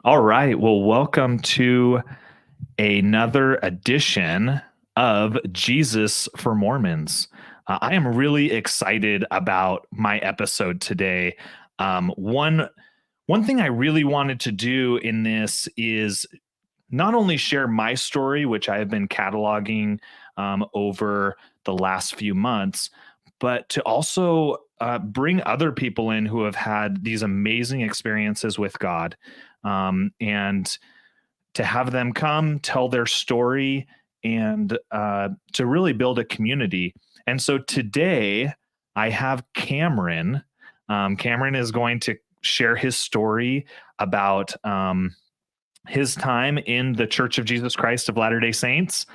All right. Well, welcome to another edition of Jesus for Mormons. I am really excited about my episode today. One thing I really wanted to do in this is not only share my story, which I have been cataloging over the last few months, but to also bring other people in who have had these amazing experiences with God, and to have them come tell their story and to really build a community. And so today I have Cameron. Cameron is going to share his story about his time in the Church of Jesus Christ of Latter-day Saints.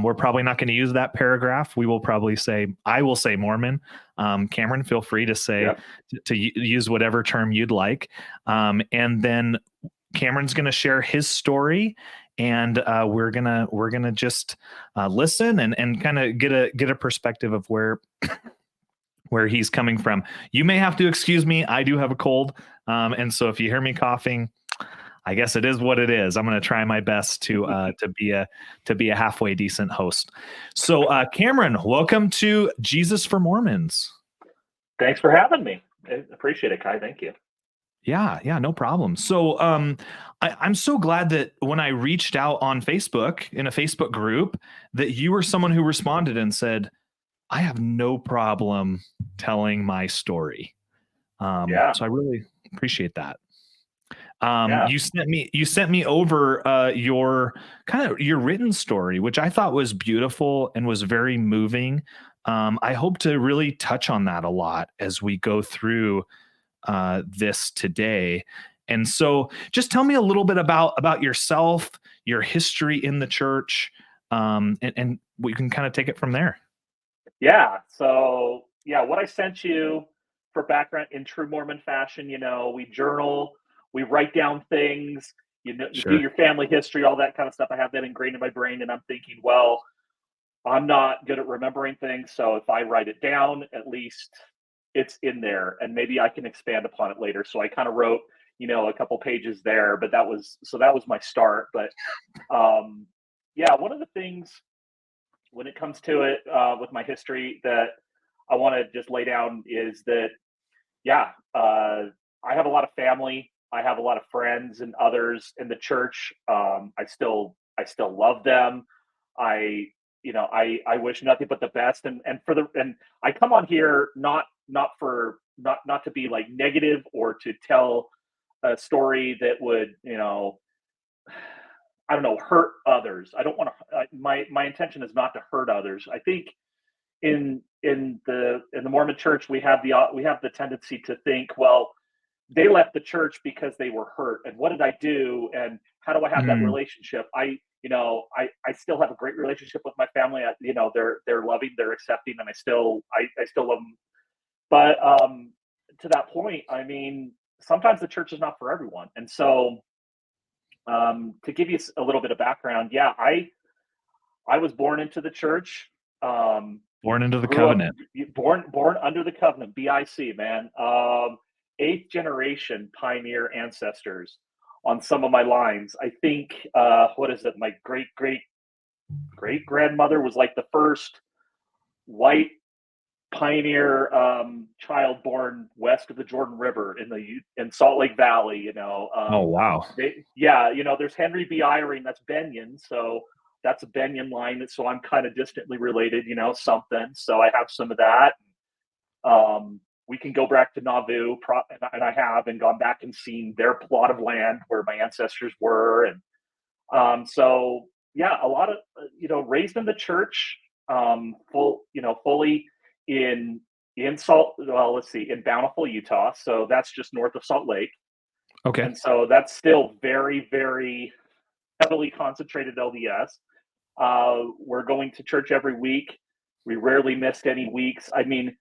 We're probably not going to use that paragraph. We will probably say, I will say Mormon. Cameron, feel free to say, Yep. to use whatever term you'd like. And then Cameron's going to share his story, and we're gonna just listen and kind of get a perspective of where he's coming from. You may have to excuse me. I do have a cold, and so if you hear me coughing, I guess it is what it is. I'm going to try my best to be a halfway decent host. So, Cameron, welcome to Jesus for Mormons. Thanks for having me. I appreciate it, Kai. Thank you. Yeah, no problem. So, I'm so glad that when I reached out on Facebook in a Facebook group, that you were someone who responded and said, "I have no problem telling my story." Yeah. So I really appreciate that. Yeah. You sent me over your written story, which I thought was beautiful and was very moving. I hope to really touch on that a lot as we go through this today. And so just tell me a little bit about yourself, your history in the church, and we can kind of take it from there. Yeah. So, yeah, what I sent you for background in true Mormon fashion, we journal, we write down things, you do Sure. your family history, all that kind of stuff. I have that ingrained in my brain, and I'm thinking, well, I'm not good at remembering things. So if I write it down, at least it's in there and maybe I can expand upon it later. So I kind of wrote, a couple pages there, but that was my start. But yeah, one of the things when it comes to it with my history that I want to just lay down is that, yeah, I have a lot of family. I have a lot of friends and others in the church. I still love them. I, I wish nothing but the best. And I come on here not to be like negative or to tell a story that would, I don't know, hurt others. I don't want to. My intention is not to hurt others. I think in the Mormon Church we have the tendency to think, well, they left the church because they were hurt, and what did I do, and how do I have that Mm, relationship? I still have a great relationship with my family. They're loving, they're accepting, and I still love them. But to that point, I mean, sometimes the church is not for everyone, and so to give you a little bit of background, yeah, I was born into the church. born into the Grew up covenant. born under the covenant, BIC, man. Eighth generation pioneer ancestors on some of my lines. I think what is it? My great grandmother was like the first white pioneer child born west of the Jordan River in Salt Lake Valley. Oh, wow. There's Henry B. Eyring, that's Benyon, so that's a Benyon line. So I'm kind of distantly related, something. So I have some of that. We can go back to Nauvoo, and I have, and gone back and seen their plot of land where my ancestors were, and so yeah, a lot of raised in the church, fully in in Bountiful, Utah. So that's just north of Salt Lake, Okay. and so that's still very, very heavily concentrated LDS. We're going to church every week. We rarely missed any weeks. I mean,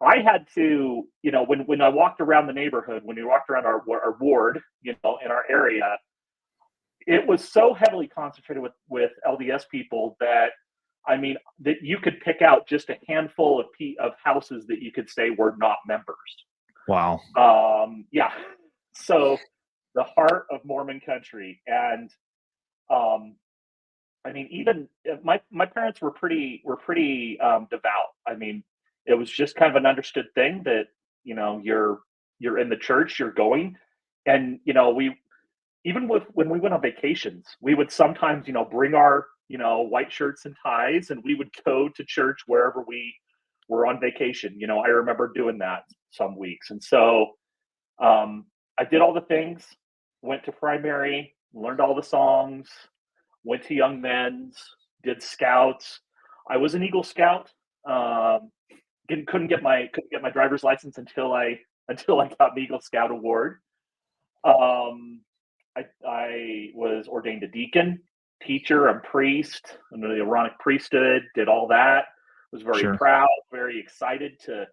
I had to, when I walked around the neighborhood, when we walked around our ward, in our area, it was so heavily concentrated with LDS people that, I mean, that you could pick out just a handful of houses that you could say were not members. Wow. Yeah. So the heart of Mormon country. And um, I mean, even my parents were pretty devout. I mean, it was just kind of an understood thing that you're in the church, you're going, and we even with when we went on vacations, we would sometimes bring our white shirts and ties, and we would go to church wherever we were on vacation. I remember doing that some weeks, and so I did all the things, went to primary, learned all the songs, went to Young Men's, did scouts. I was an Eagle Scout. Um, couldn't get my driver's license until I got an Eagle Scout award. Um, I was ordained a deacon, teacher, and priest under the Aaronic priesthood. Did all that. Was very Sure. proud, very excited to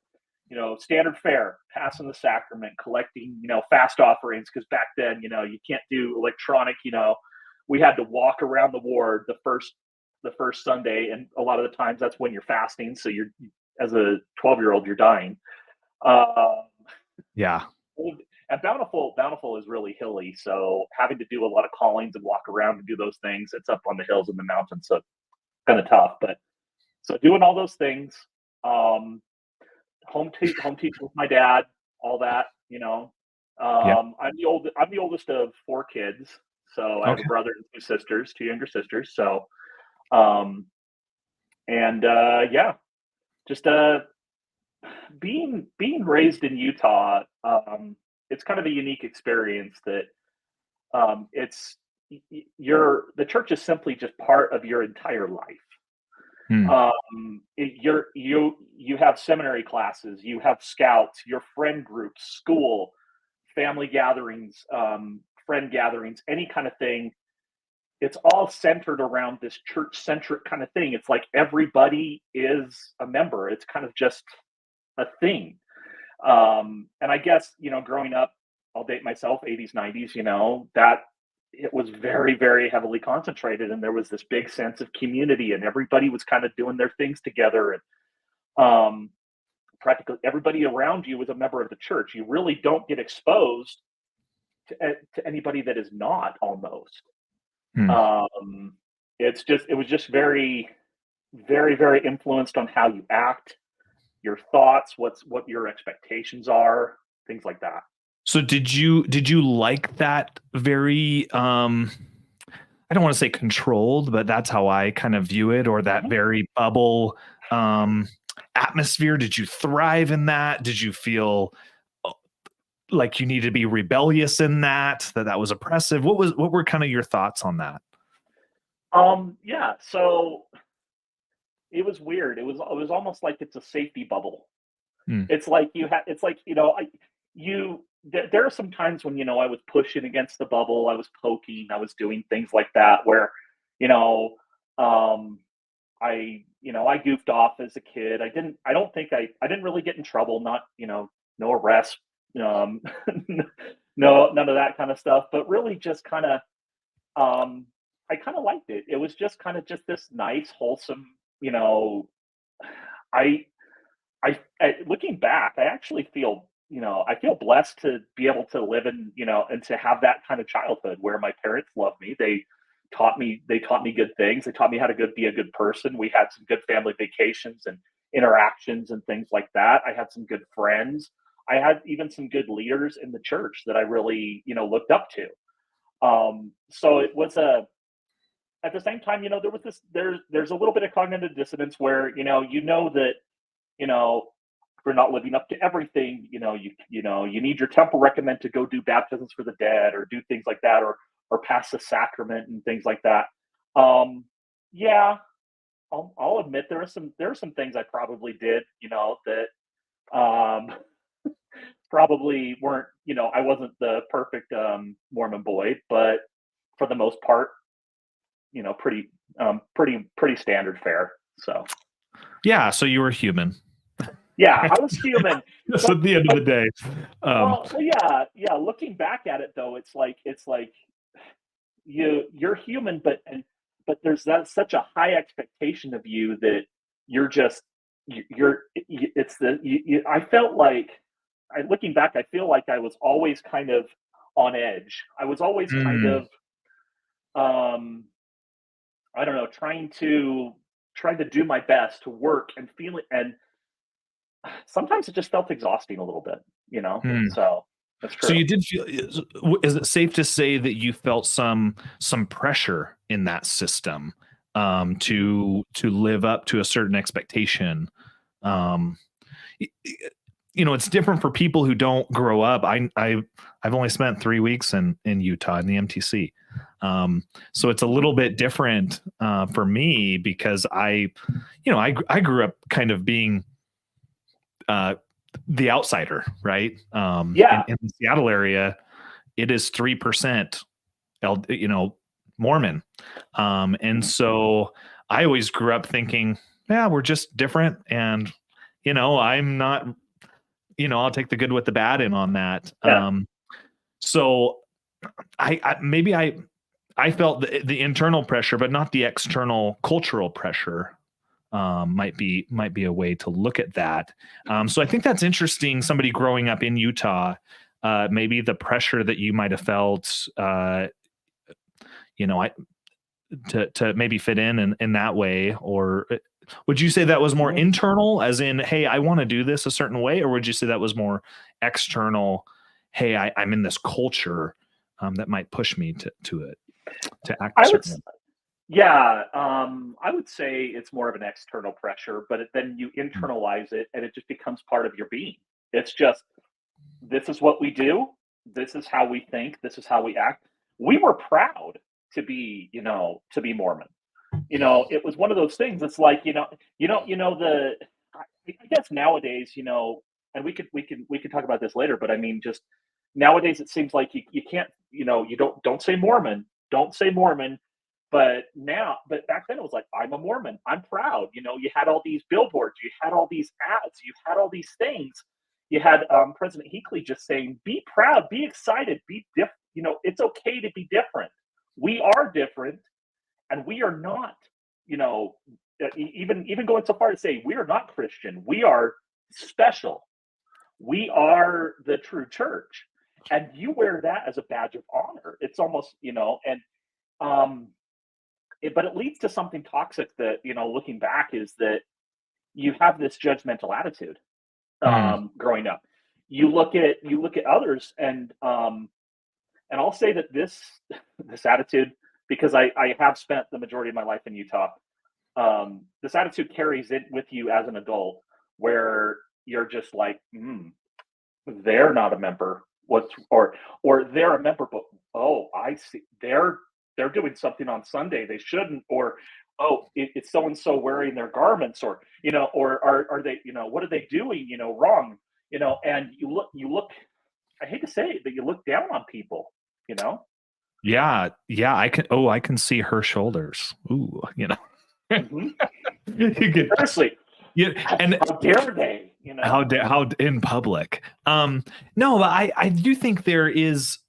standard fare, passing the sacrament, collecting, fast offerings. Cause back then, you can't do electronic, we had to walk around the ward the first Sunday. And a lot of the times that's when you're fasting. So as a 12-year-old, you're dying. Um, Yeah. and Bountiful is really hilly. So having to do a lot of callings and walk around and do those things, it's up on the hills and the mountains. So kind of tough, but so doing all those things, um, home teaching with my dad, all that. Yeah. I'm the oldest of four kids, so I have a Okay. brother and two younger sisters. So, um, and yeah, just being raised in Utah, it's kind of a unique experience that it's the church is simply just part of your entire life. Hmm. You have seminary classes, you have scouts, your friend groups, school, family gatherings, friend gatherings, any kind of thing. It's all centered around this church centric kind of thing. It's like everybody is a member. It's kind of just a thing. And I guess growing up, I'll date myself, 80s, 90s. That it was very, very heavily concentrated, and there was this big sense of community, and everybody was kind of doing their things together, and practically everybody around you was a member of the church. You really don't get exposed to anybody that is not, almost. Hmm. um, it was just very, very, very influenced on how you act, your thoughts, what your expectations are, things like that. So did you like that very I don't want to say controlled, but that's how I kind of view it, or that Mhm. very bubble um atmosphere? Did you thrive in that? Did you feel uh, like you needed to be rebellious in that was oppressive? What were kind of your thoughts on that? Yeah, so it was weird. It was almost like it's a safety bubble. Hmm. It's like, there are some times when, I was pushing against the bubble, I was poking, I was doing things like that where, you know, um, I goofed off as a kid. I don't think I didn't really get in trouble, not, no arrest, um, no, none of that kind of stuff, but really just kind of, um, I kind of liked it. It was just kind of just this nice, wholesome, you know, I looking back, I actually feel, I feel blessed to be able to live in, and to have that kind of childhood where my parents loved me. They taught me good things. They taught me how to be a good person. We had some good family vacations and interactions and things like that. I had some good friends. I had even some good leaders in the church that I really, looked up to. So it was at the same time, there was there's a little bit of cognitive dissonance where, that, you know, for not living up to everything. You need your temple recommend to go do baptisms for the dead or do things like that, or pass the sacrament and things like that. Yeah, I'll admit there are some things I probably did, that probably weren't. I wasn't the perfect Mormon boy, but for the most part, pretty standard fare. So Yeah, so you were human. yeah, I was human. Just But at the end of but the day. Um, well, yeah, yeah. Looking back at it, though, it's like you're human, but there's that such a high expectation of you that you're just it's the you, I felt like looking back, I feel like I was always kind of on edge. I was always kind Mm, of, um, I don't know, trying to do my best to work and feel it, and sometimes it just felt exhausting a little bit, you know. mm. So that's So true. you did feel is it safe to say that you felt some pressure in that system, Mhm. to live up to a certain expectation? Um, y y it's different for people who don't grow up. I've only spent 3 weeks in Utah in the MTC. So it's a Mhm. little bit different, for me because I grew up kind of being, uh, the outsider, right? Yeah. In the Seattle area, it is 3% Mormon. And Mhm. so I always grew up thinking, yeah, we're just different. And, I'm not, I'll take the good with the bad in on that. Yeah. So I felt the internal pressure, but not the external cultural pressure. Might be a way to look at that. So I think that's interesting. Somebody growing up in Utah, maybe the pressure that you might have felt, I to maybe fit in that way, or would you say that was more Mhm. internal, as in, hey, I want to do this a certain way, or would you say that was more external? Hey, I'm in this culture, that might push me to act a I would certain s way. Yeah, I would say it's more of an external pressure, but then you Mm, internalize it and it just becomes part of your being. It's just, this is what we do. This is how we think. This is how we act. We were proud to be Mormon. It was one of those things. It's like, I guess nowadays, and we could talk about this later, but I mean, just nowadays, it seems like you can't, you don't say Mormon, don't say Mormon. But back then it was like, I'm a Mormon. I'm proud. You had all these billboards, you had all these ads, you had all these things. You had President Hinckley just saying, be proud, be excited, be different. It's okay to be different. We are different, and we are not, you know, even going so far to say we are not Christian. We are special. We are the true church, and you wear that as a badge of honor. It's almost, and um, but it leads to something toxic that, looking back, is that you have this judgmental attitude. mm, Growing up, you look at others, and I'll say that this this attitude, because I have spent the majority of my life in Utah. This attitude carries it with you as an adult, where you're just like, they're not a member. Or they're a member, but oh, I see, they're doing something on Sunday they shouldn't, or oh, it's so and so wearing their garments, or or are they, what are they doing, wrong, and you look. I hate to say it, but you look down on people, you know. yeah, yeah. I can see her shoulders. Ooh, Hmm. you could, Seriously, yeah, and how dare they, how in public. No, but I do think there is,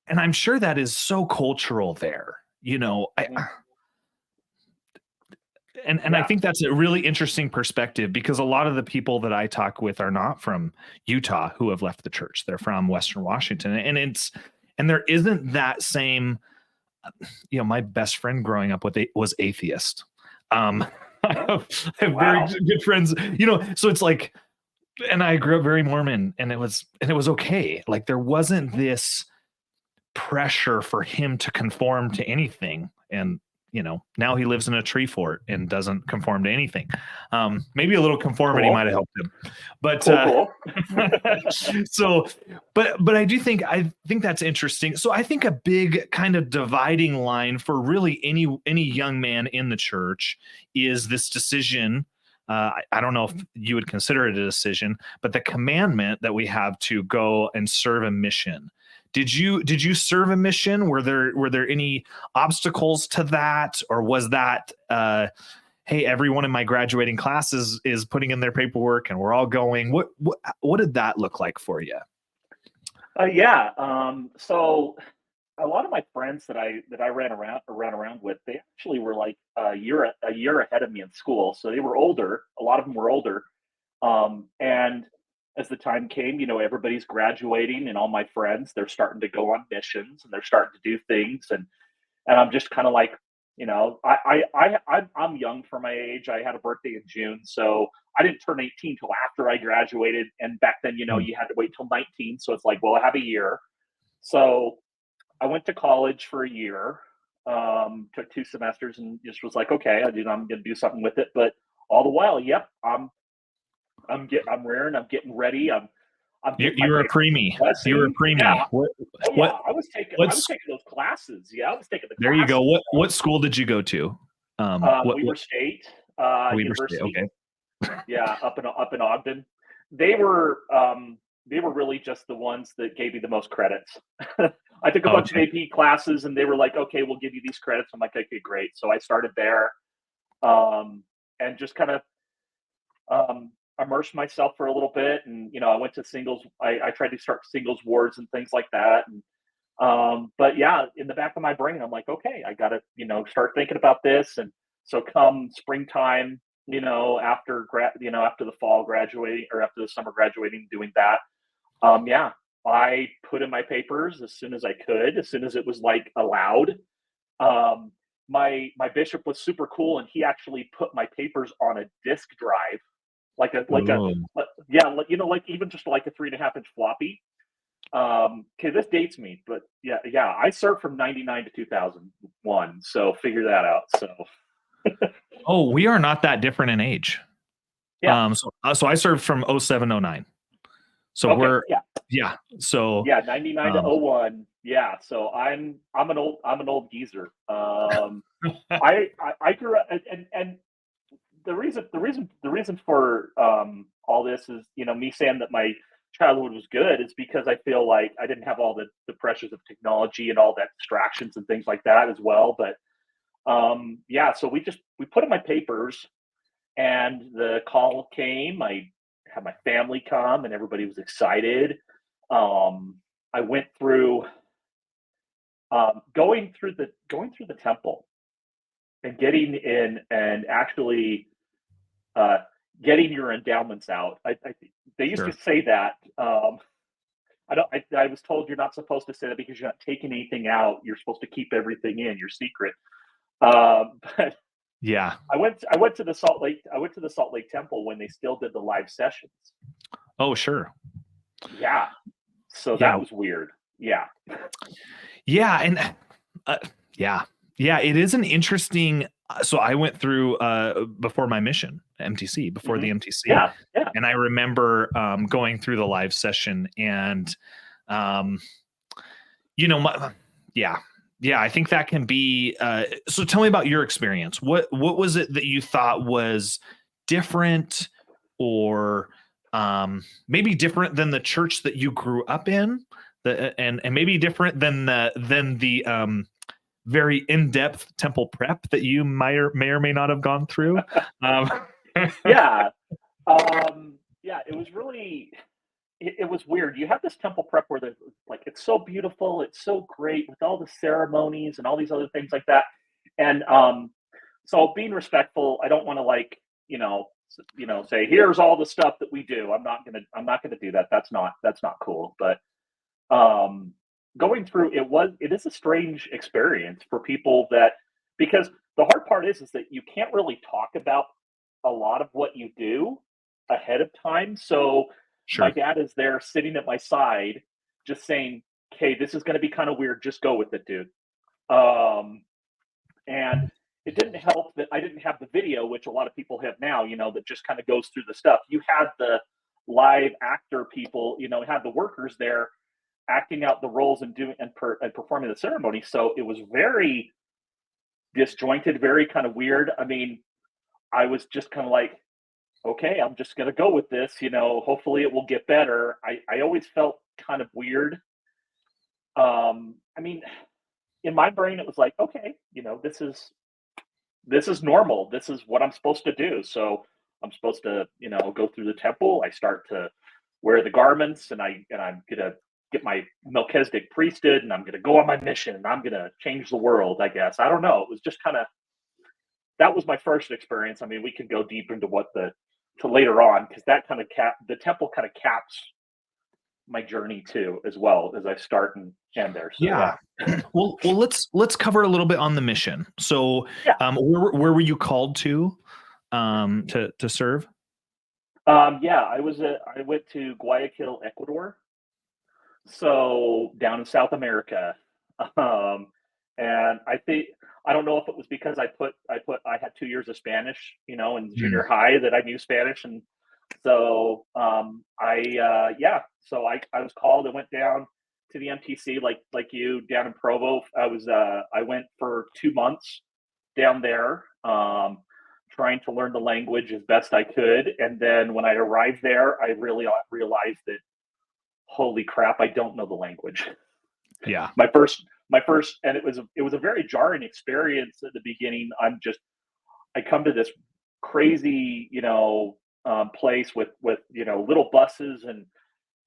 and I'm sure that is so cultural there. Mhm. And I Yeah. think that's a really interesting perspective, because a lot of the people that I talk with are not from Utah who have left the church. They're from Western Washington, and there isn't that same. My best friend growing up was atheist. Um, Oh, I have very wow. good friends. So it's like, and I grew up very Mormon, and it was okay. Like, there wasn't this pressure for him to conform to anything. And now he lives in a tree fort and doesn't conform to anything. Maybe a little conformity might Cool. have helped him, but Cool, cool. so but I think that's interesting. So I think a big kind of dividing line for really any young man in the church is this decision. I don't know if you would consider it a decision, but the commandment that we have to go and serve a mission. Did you serve a mission? Were there any obstacles to that, or was that, hey, everyone in my graduating class is putting in their paperwork and we're all going? What did that look like for you? Yeah. So a lot of my friends that I ran around with, they actually were like a year ahead of me in school, so they were older. A lot of them were older, and as the time came, everybody's graduating, and all my friends, they're starting to go on missions, and they're starting to do things, and I'm just kind of like, I'm young for my age. I had a birthday in June, so I didn't turn 18 till after I graduated. And back then, Mm. you had to wait till 19. So it's like, well, I have a year. So I went to college for a year, took 2 semesters, and just was like, okay, I'm going to do something with it. But all the while, yep, I'm rearing, I'm getting ready, I'm You getting my you were a papers in preemie. You were a blessing. Yeah. preemie. Oh yeah. What I was what's taking those classes. Yeah, I was taking the there you go. classes. What school did you go to? Weaver State Weber State. University. Okay. Yeah, up in Ogden. They were they were really just the ones that gave me the most credits. I took a bunch of Okay. AP classes, and they were like, "Okay, we'll give you these credits." I'm like, "Okay, great." So I started there, um, and just kind of immersed myself for a little bit. And I went to singles. I tried to start singles wards and things like that. And but yeah, in the back of my brain, I'm like, okay, I got to start thinking about this. And so come springtime, after the fall graduating, or after the summer graduating, doing that. Yeah, I put in my papers as soon as I could, as soon as it was like allowed. Um, my bishop was super cool, and he actually put my papers on a disk drive, Oh. yeah, like even just like a 3.5 inch floppy. Okay, this dates me, but yeah, I served from '99 to 2001, so figure that out. So Oh, we are not that different in age. yeah, So I served from '07, '09. So okay, we're yeah, yeah. So yeah, '99 to um '01. Yeah, so I'm an old geezer. I grew up, and the reason for all this is me saying that my childhood was good is because I feel like I didn't have all the pressures of technology and all that distractions and things like that as well. But yeah, so we put in my papers, and the call came. I had my family come, and everybody was excited. I went through going through the temple and getting in, and actually uh, getting your endowments out. They used to sure. say that. I don't. I was told you're not supposed to say that because you're not taking anything out. You're supposed to keep everything in your secret. But Yeah. I went to the Salt Lake. I went to the Salt Lake Temple when they still did the live sessions. Oh, sure. Yeah, so that Yeah. was weird. Yeah. Yeah, and uh, yeah. Yeah, it is an interesting so I went through before my mission, MTC, before Hmm. the MTC. Yeah. Yeah. And I remember going through the live session and um my, yeah. Yeah, I think that can be so tell me about your experience. What was it that you thought was different or maybe different than the church that you grew up in? And maybe different than the very in-depth temple prep that you may or may not have gone through. Um, Yeah. Yeah. It was really. It was weird. You have this temple prep where like it's so beautiful, it's so great with all the ceremonies and all these other things like that. And so being respectful, I don't want to like say here's all the stuff that we do. I'm not gonna do that. That's not cool. But um, going through it is a strange experience for people that because the hard part is that you can't really talk about a lot of what you do ahead of time. So my sure. dad is there sitting at my side, just saying, "Okay, this is going to be kind of weird. Just go with it, dude." Um, and it didn't help that I didn't have the video, which a lot of people have now. That just kind of goes through the stuff. You had the live actor people, had the workers there acting out the roles and doing and performing the ceremony. So it was very disjointed, very kind of weird. I mean, I was just kind of like, okay, I'm just gonna go with this. Hopefully it will get better. I always felt kind of weird. I mean, in my brain, it was like, okay, this is normal. This is what I'm supposed to do. So I'm supposed to, go through the temple. I start to wear the garments, and I'm gonna get my Melchizedek priesthood, and I'm gonna go on my mission, and I'm gonna change the world. I guess I don't know. It was just kind of that was my first experience. I mean, we could go deep into what to later on, because that kind of the temple kind of caps my journey too, as well as I start and end there. So Yeah. Well, let's cover a little bit on the mission. So, yeah, where were you called to serve? yeah. I went to Guayaquil, Ecuador, so down in South America. Um, and I don't know if it was because I had 2 years of Spanish, in Mm. junior high, that I knew Spanish, and so I was called. I went down to the MTC, like you, down in Provo. I went for 2 months down there, trying to learn the language as best I could, and then when I arrived there, I really realized that, holy crap, I don't know the language. Yeah. My first, and it was a very jarring experience at the beginning. I come to this crazy, place with little buses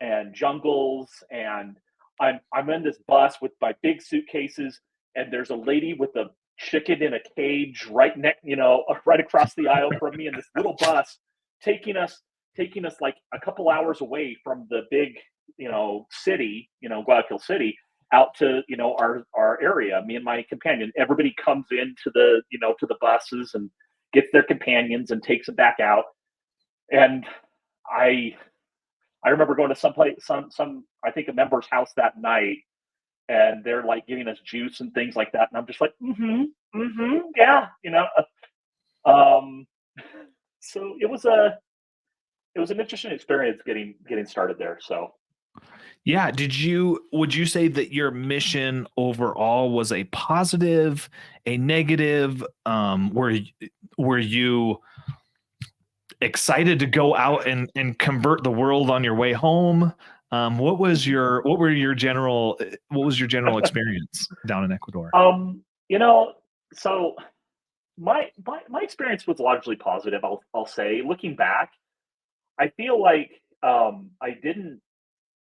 and jungles, and I'm in this bus with my big suitcases, and there's a lady with a chicken in a cage right across the aisle from me, in this little bus, taking us like a couple hours away from the big, city, Guayaquil City, out to, our area. Me and my companion, everybody comes into the buses and gets their companions and takes them back out. And I I remember going to some I think a member's house that night, and they're like giving us juice and things like that, and I'm just like, yeah, Um, so it was an interesting experience getting started there. So Yeah. Would you say that your mission overall was a positive, a negative? Were you excited to go out and convert the world on your way home? What was your general experience down in Ecuador? um, you know, so my experience was largely positive. I'll say, looking back, I feel like I didn't,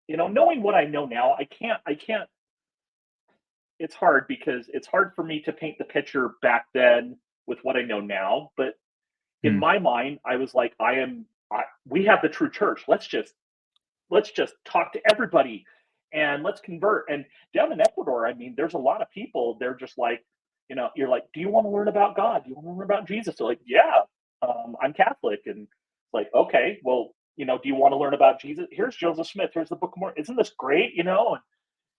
knowing what I know now, I can't. It's hard because it's hard for me to paint the picture back then with what I know now. But in Hmm. my mind, I was like, we have the true church. Let's just talk to everybody, and let's convert. And down in Ecuador, I mean, there's a lot of people. They're just like, you're like, do you want to learn about God? Do you want to learn about Jesus? They're like, yeah, I'm Catholic. And like, okay, well, do you want to learn about Jesus? Here's Joseph Smith. Here's the Book of Mormon. Isn't this great?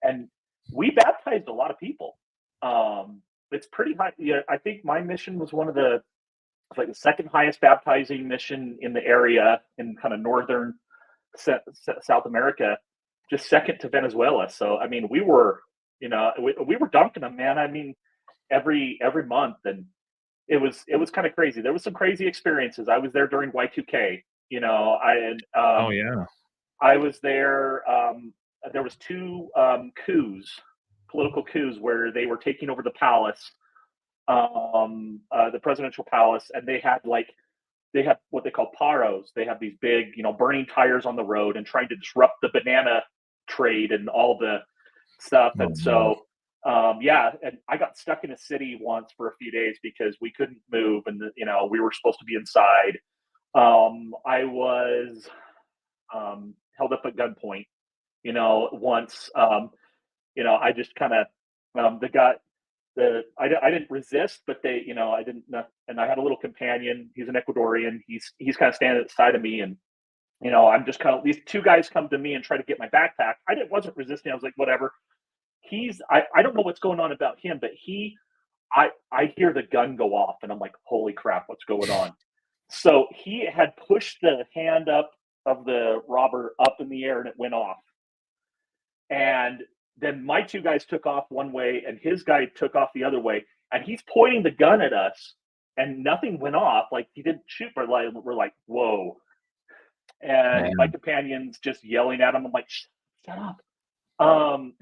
And we baptized a lot of people. It's pretty high. Yeah, I think my mission was one of the like the second highest baptizing mission in the area in kind of northern South America, just second to Venezuela. So I mean, we were dunking them, man. I mean, every month, and it was kind of crazy. There was some crazy experiences. I was there during Y2K. Oh yeah. I was there. There was two political coups, where they were taking over the palace, the presidential palace, and they had what they call paros. They have these big, burning tires on the road and trying to disrupt the banana trade and all the stuff. Oh And no. so, yeah, and I got stuck in a city once for a few days because we couldn't move, and we were supposed to be inside. I was held up at gunpoint, once. I just kind of the guy I didn't resist, but I didn't, and I had a little companion. He's an Ecuadorian. He's kind of standing at the side of me, and I'm just kind of, these two guys come to me and try to get my backpack. Wasn't resisting. I was like, whatever. I don't know what's going on about him, but I hear the gun go off, and I'm like, holy crap, what's going on? So he had pushed the hand up of the robber up in the air, and it went off. And then my two guys took off one way, and his guy took off the other way, and he's pointing the gun at us, and nothing went off. Like, he didn't shoot. We're like, whoa. And my Man. companion's just yelling at him. I'm like, shut up. Um,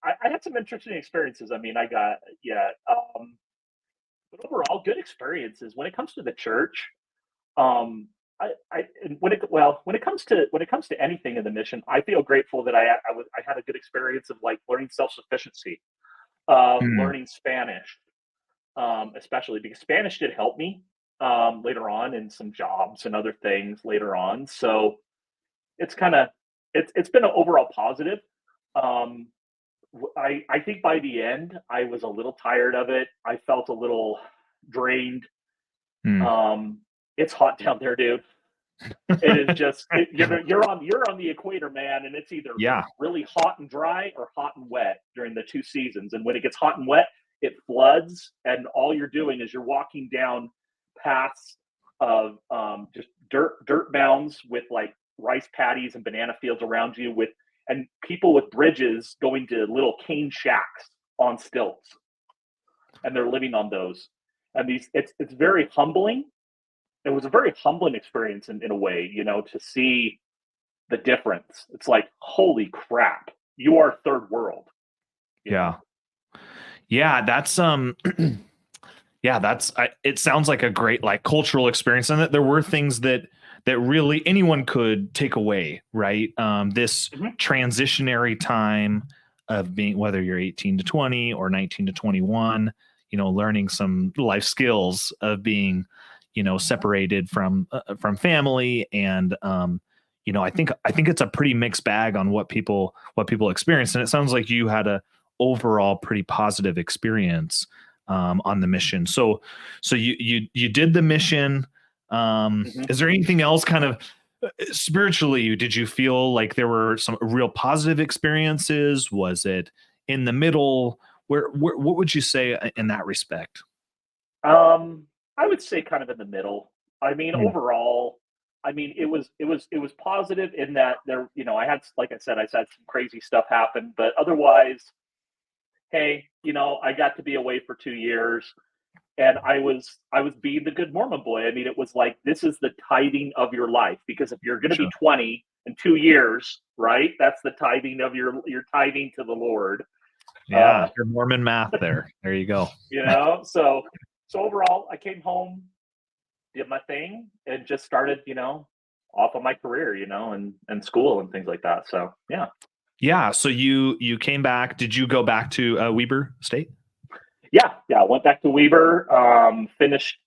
I had some interesting experiences. I mean, yeah. But overall, good experiences when it comes to the church. Um, when it comes to anything in the mission, I feel grateful that I had a good experience of like learning self sufficiency, Mm. learning Spanish, especially because Spanish did help me. later on, and some jobs and other things later on. So it's kind of it's been an overall positive. Um, I think by the end, I was a little tired of it. I felt a little drained. Hmm. It's hot down there, dude. It is just you're on the equator, man, and it's either Yeah. really hot and dry or hot and wet during the two seasons. And when it gets hot and wet, it floods, and all you're doing is you're walking down paths of just dirt mounds with like rice paddies and banana fields around you, with and people with bridges going to little cane shacks on stilts, and they're living on those. And these it's very humbling. It was a very humbling experience in a way, to see the difference. It's like, holy crap, you are third world, you Yeah. know? Yeah. That's, yeah, it sounds like a great like cultural experience, and that there were things that really anyone could take away, right? This Mhm. transitionary time of being, whether you're 18 to 20 or 19 to 21, learning some life skills of being, separated from family, and I think it's a pretty mixed bag on what people experience, and it sounds like you had a overall pretty positive experience on the mission. So you did the mission. Mhm. Is there anything else kind of spiritually? Did you feel like there were some real positive experiences? Was it in the middle? Where what would you say in that respect? I would say kind of in the middle. I mean, Mm, overall, I mean, it was positive in that there, I had, like I said, I had some crazy stuff happen, but otherwise, hey, I got to be away for 2 years, and I was being the good Mormon boy. I mean, it was like, this is the tithing of your life, because if you're going to be sure. 20 in 2 years, right? That's the tithing of your tithing to the Lord. Yeah, Uh, your Mormon math there. There you go. so overall, I came home, did my thing, and just started, off of my career, and school and things like that. So yeah. Yeah. So you came back. Did you go back to Weber State? Yeah, I went back to Weber, finished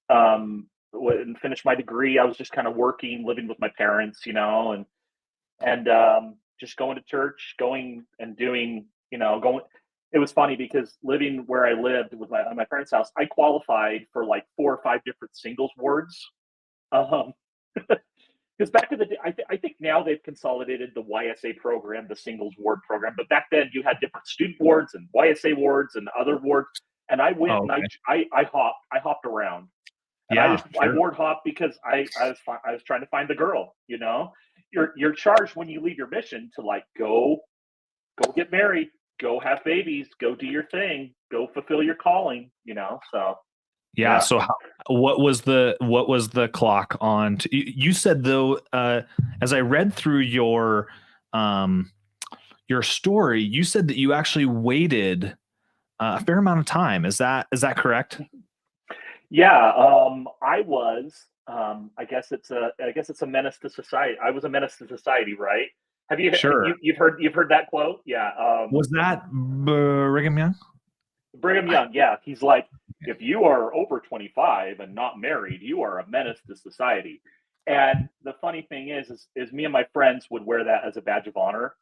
my degree. I was just kind of working, living with my parents, and just going to church, going and doing, going. It was funny because living where I lived with my parents' house, I qualified for like 4 or 5 different singles wards. Um, because back in the day, I think now they've consolidated the YSA program, the singles ward program. But back then, you had different student wards and YSA wards and other wards. And I went Oh, and okay. I hopped around, and Yeah, I sure. ward hopped because I was trying to find the girl. You're charged when you leave your mission to like go get married, go have babies, go do your thing, go fulfill your calling. So Yeah. yeah. So what was the clock on? You said though, as I read through um your story, you said that you actually waited a fair amount of time. Is that correct? Yeah, I was. I guess it's a menace to society. I was a menace to society, right? Have you Sure. you've heard that quote? Yeah. Was that Brigham Young? Brigham I, Young. Yeah, he's like, okay. if you are over 25 and not married, you are a menace to society. And the funny thing is me and my friends would wear that as a badge of honor.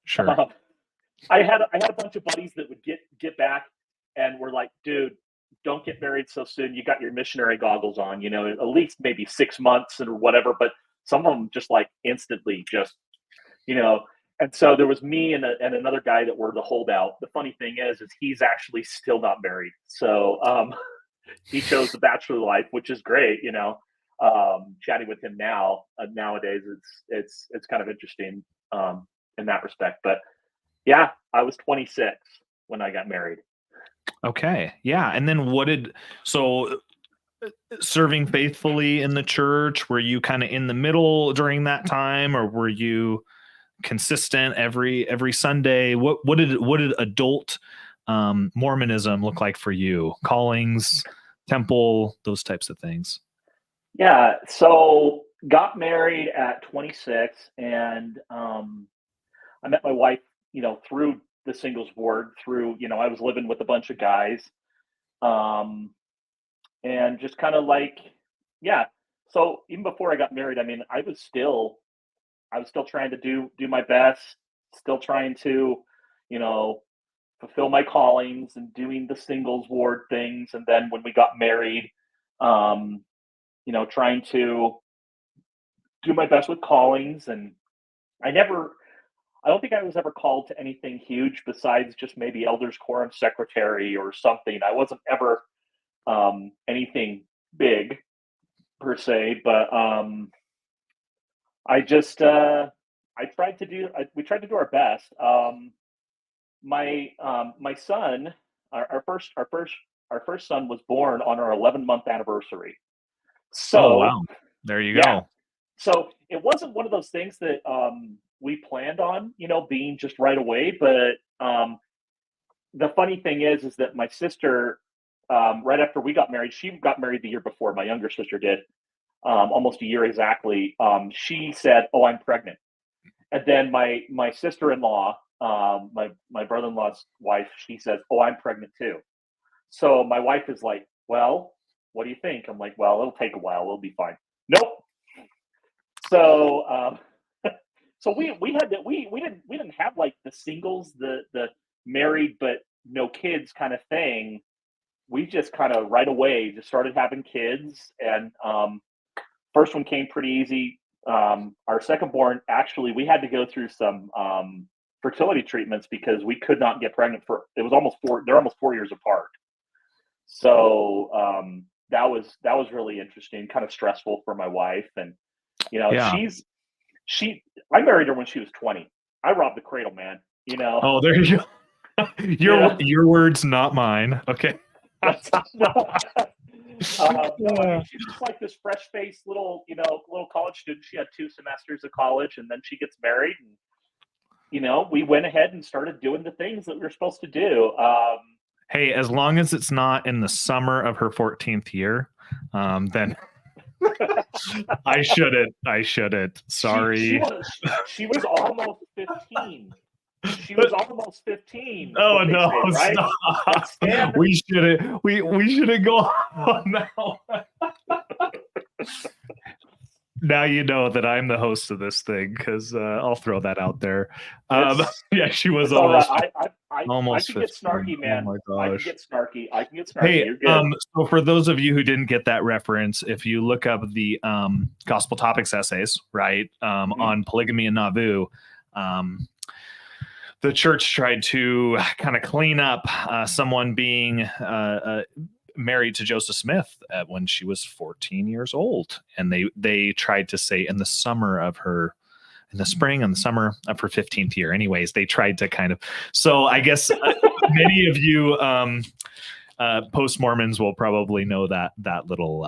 Sure. Um, I had a bunch of buddies that would get back, and were like, dude, don't get married so soon. You got your missionary goggles on, at least maybe 6 months or whatever. But some of them just like instantly just, you know. And so there was me and another guy that were the holdout. The funny thing is he's actually still not married. So he chose the bachelor life, which is great. Chatting with him nowadays, it's kind of interesting in that respect. But yeah, I was 26 when I got married. Okay. Yeah. And then serving faithfully in the church, were you kind of in the middle during that time, or were you consistent every Sunday? What did adult Mormonism look like for you? Callings, temple, those types of things. Yeah, so got married at 26, and I met my wife, through the singles board. Through, I was living with a bunch of guys, um, and just kind of like yeah. So even before I got married, I mean, I was still trying to do my best, still trying to, you know, fulfill my callings and doing the singles ward things. And then when we got married, um, trying to do my best with callings. And I never, I don't think I was ever called to anything huge besides just maybe elders quorum secretary or something. I wasn't ever anything big per se, but I just we tried to do our best. My son, our first son was born on our 11-month anniversary. Oh, So wow. There you yeah, go. so it wasn't one of those things that we planned on, being just right away. But the funny thing is that my sister, right after we got married, she got married the year before my younger sister did, almost a year exactly. She said, "Oh, I'm pregnant," and then my sister in law, my brother in law's wife, she says, "Oh, I'm pregnant too." So my wife is like, "Well, what do you think?" I'm like, "Well, it'll take a while. It'll be fine." Nope. So so we had to we didn't have like the singles, the married but no kids kind of thing. We just kind of right away just started having kids. And first one came pretty easy. Our second born, actually, we had to go through some fertility treatments because we could not get pregnant for, it was almost four, they're almost 4 years apart. So that was really interesting, kind of stressful for my wife. And Yeah. she I married her when she was 20. I robbed the cradle, man. Oh, there you go. You know, Your words, not mine. Okay. that's no. No, I mean, Yeah. she's just like this fresh-faced little college student. She had 2 semesters of college, and then she gets married, and we went ahead and started doing the things that we were supposed to do. Hey, as long as it's not in the summer of her 14th year, then I shouldn't. I shouldn't. She Sorry. was almost 15. She was almost 15, is Oh what they no, say, right? stop. But Stan, We shouldn't go on now. Now you know that I'm the host of this thing because I'll throw that out there. it's Yeah, she was it's all right. I almost can get 15. snarky, Oh man. my I can gosh. get snarky. I can get snarky. Hey, You're good. so for those of you who didn't get that reference, if you look up the gospel topics essays, right, Mhm. on polygamy and Nauvoo, um, the church tried to kind of clean up someone being married to Joseph Smith when she was 14 years old, and they tried to say in the summer of her in the spring and the summer of her 15th year. Anyways, they tried to kind of. So I guess many of you post Mormons will probably know that little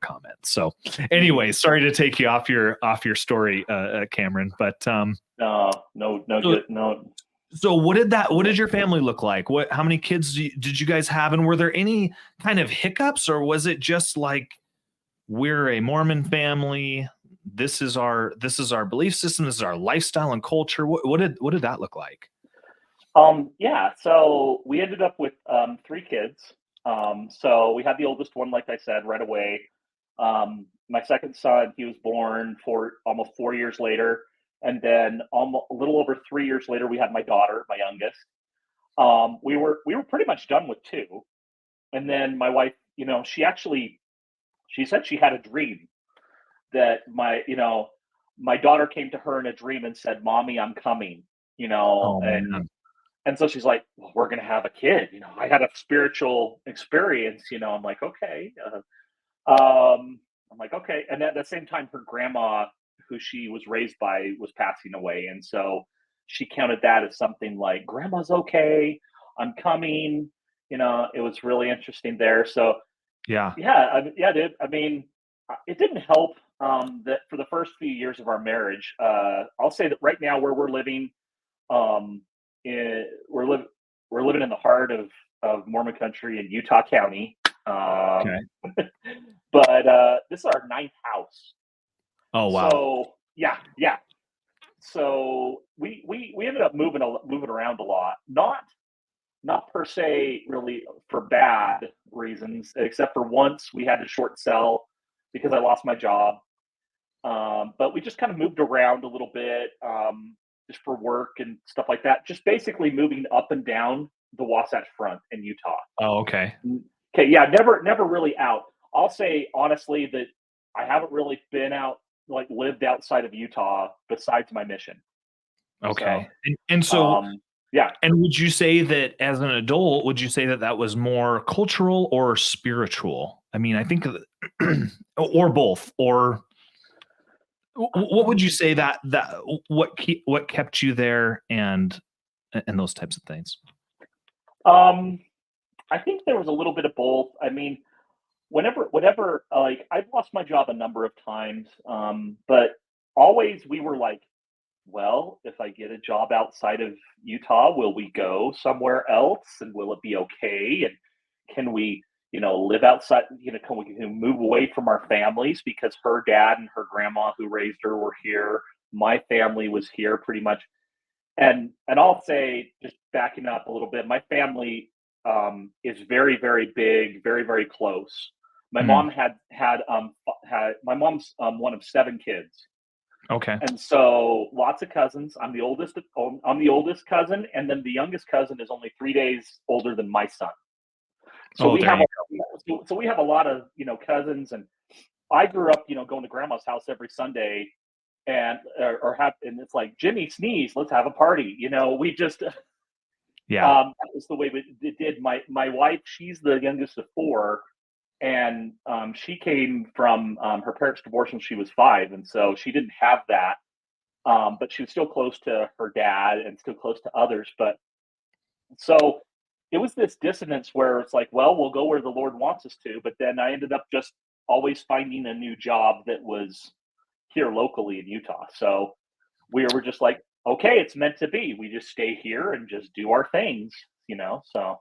comment. So anyway, sorry to take you off your story, Cameron, but No, no, no so good. No. so what did your family look like? How many kids did you guys have, and were there any kind of hiccups, or was it just like we're a Mormon family? This is our belief system. This is our lifestyle and culture. What did that look like? Yeah. So we ended up with 3 kids. So we had the oldest one, like I said, right away. My second son, he was born for almost 4 years later, and then almost a little over 3 years later, we had my daughter, my youngest. We were pretty much done with two, and then my wife, she said she had a dream that my daughter came to her in a dream and said, "Mommy, I'm coming," Oh and man, she's like, "Well, we're gonna have a kid." I had a spiritual experience. I'm like, okay. I'm like, okay. And at the same time, her grandma, who she was raised by, was passing away, and so she counted that as something like, "Grandma's okay. I'm coming." It was really interesting there. So yeah, yeah, yeah, dude. I mean, it didn't help that for the first few years of our marriage. I'll say that right now, where we're living, um, we're we're living in the heart of Mormon country in Utah County. okay. But this is our ninth house. Oh wow, So yeah, yeah. So we ended up moving around a lot. Not per se really for bad reasons, except for once we had to short sell because I lost my job. But we just kind of moved around a little bit, just for work and stuff like that. Just basically moving up and down the Wasatch Front in Utah. Oh, okay. Okay, yeah, never really out. I'll say honestly that I haven't really been out, like lived outside of Utah besides my mission. So, Okay. And so, yeah. and would you say that as an adult, would you say that that was more cultural or spiritual? I mean, I think, or both, or what would you Um, say that what kept you there and those types of things? um, I think there was a little bit of both. I mean, whenever like I've lost my job a number of times, but always we were like, well, if I get a job outside of Utah, will we go somewhere else and will it be okay? And can we, live outside, can we move away from our families because her dad and her grandma who raised her were here. My family was here pretty much. And I'll say, just backing up a little bit, my family is very, very big, very, very close. My Mm, mom had my mom's one of seven kids, okay. and so lots of cousins. I'm the oldest cousin, and then the youngest cousin is only 3 days older than my son. So Oh, we there have you a go. so we have a lot of cousins, and I grew up going to grandma's house every Sunday, and or have and it's like Jimmy sneeze, let's have a party. We just Yeah. that was the way it did. My wife, she's the youngest of four, and she came from her parents divorced when she was five, and so she didn't have that. But she was still close to her dad and still close to others. But so it was this dissonance where it's like, well, we'll go where the Lord wants us to. But then I ended up just always finding a new job that was here locally in Utah. So we were just like, okay, it's meant to be. We just stay here and just do our things. So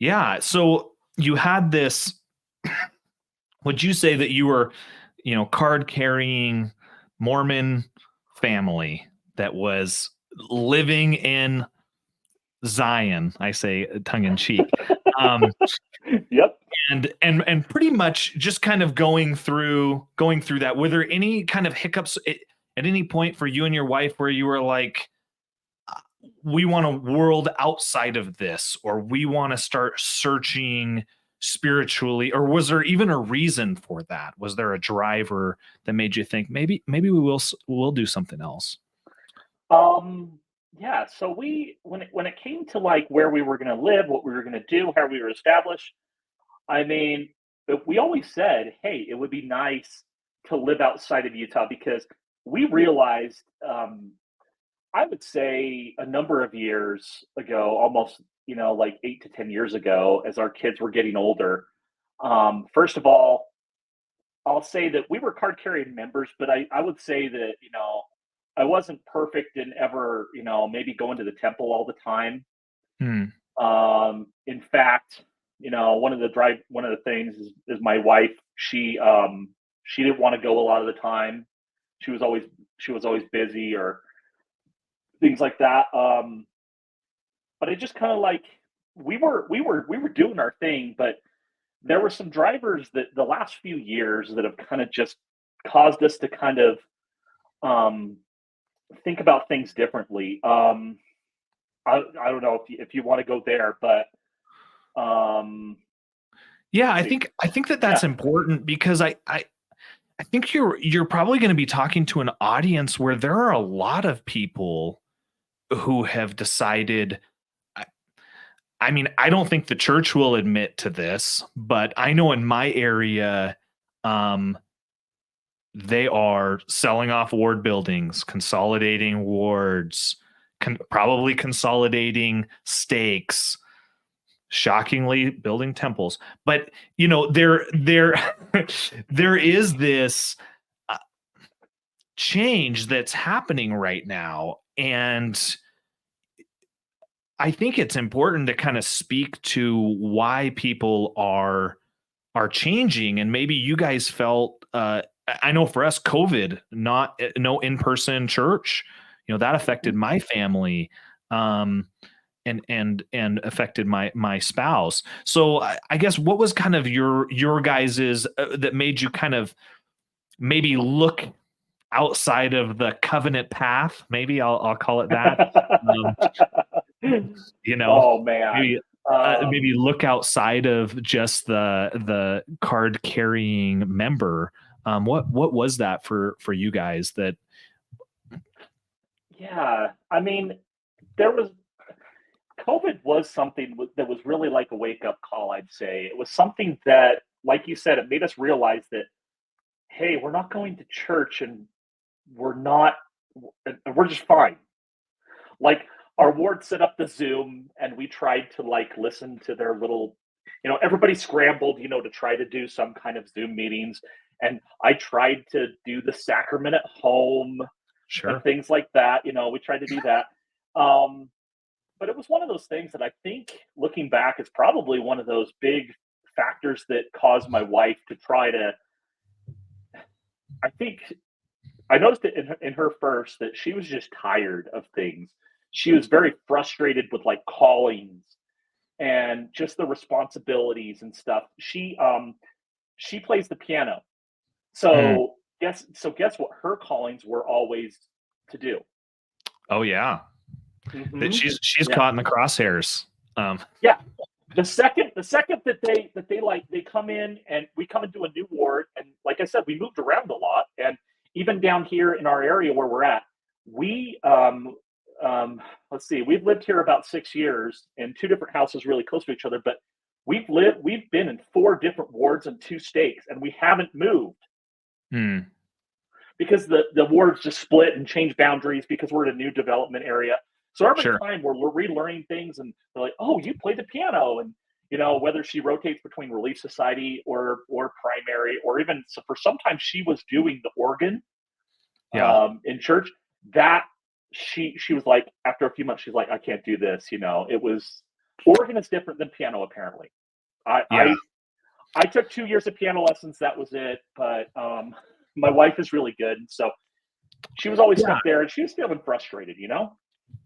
Yeah. So you had this, would you say that you were, card carrying Mormon family that was living in Zion? I say tongue in cheek. Um, yep. and pretty much just kind of going through that. Were there any kind of hiccups at any point for you and your wife where you were like, we want a world outside of this, or we want to start searching spiritually, or was there even a reason for that? Was there a driver that made you think maybe we'll do something else? Um yeah, so when it came to like where we were going to live, what we were going to do, how we were established, I mean, we always said, hey, it would be nice to live outside of Utah because we realized, I would say a number of years ago, almost, like 8 to 10 years ago, as our kids were getting older. First of all, I'll say that we were card carrying members, but I would say that, I wasn't perfect in ever, maybe going to the temple all the time. Hmm. In fact, one of the things is my wife. She didn't want to go a lot of the time. She was always she was always busy or things like that. But it just kind of like we were doing our thing, but there were some drivers that the last few years that have kind of just caused us to kind of um, think about things differently. I don't know if you want to go there, but um, Yeah, let's I see. think I think that Yeah. that's important because I think you're probably going to be talking to an audience where there are a lot of people who have decided. I, I mean, I don't think the church will admit to this, but I know in my area, um, they are selling off ward buildings, consolidating wards, probably consolidating stakes, shockingly building temples. But there there is this uh, change that's happening right now, and I think it's important to kind of speak to why people are changing. And maybe you guys felt, I know for us, COVID, no in-person church, that affected Mhm. my family. um and affected my spouse. So I guess what was kind of your guys's that made you kind of maybe look outside of the covenant path? Maybe I'll call it that. Um, you know, Oh man. maybe Um, maybe look outside of just the card carrying member. What was that for you guys? That yeah, I mean, there was COVID was something that was really like a wake up call. I'd say it was something that, like you said, it made us realize that hey, we're not going to church and we're not, we're just fine. Like our ward set up the Zoom and we tried to like listen to their little, everybody scrambled, to try to do some kind of Zoom meetings. And I tried to do the sacrament at home and sure. things like that. We tried to do that. Um, but it was one of those things that I think looking back is probably one of those big factors that caused my wife to try to, I think I noticed it in her first that she was just tired of things. She was very frustrated with like callings and just the responsibilities and stuff. She plays the piano. Mm. Guess what her callings were always to do. Oh yeah, that Hmm. she's Yeah. caught in the crosshairs. Um, Yeah. The second that they like they come in and we come into a new ward and like I said, we moved around a lot and even down here in our area where we're at, we let's see, we've lived here about 6 years in two different houses really close to each other, but we've been in four different wards and two states and we haven't moved mm, because the wards just split and changed boundaries because we're in a new development area. So every sure. time we're relearning things, and they're like, "Oh, you play the piano," and whether she rotates between Relief Society or primary, or even so for sometimes she was doing the organ Yeah. in church. That she was like after a few months, she's like, "I can't do this." It was organ is different than piano apparently. I Yeah. I I took 2 years of piano lessons. That was it. But my wife is really good, and so she was always Yeah. stuck there, and she was feeling frustrated.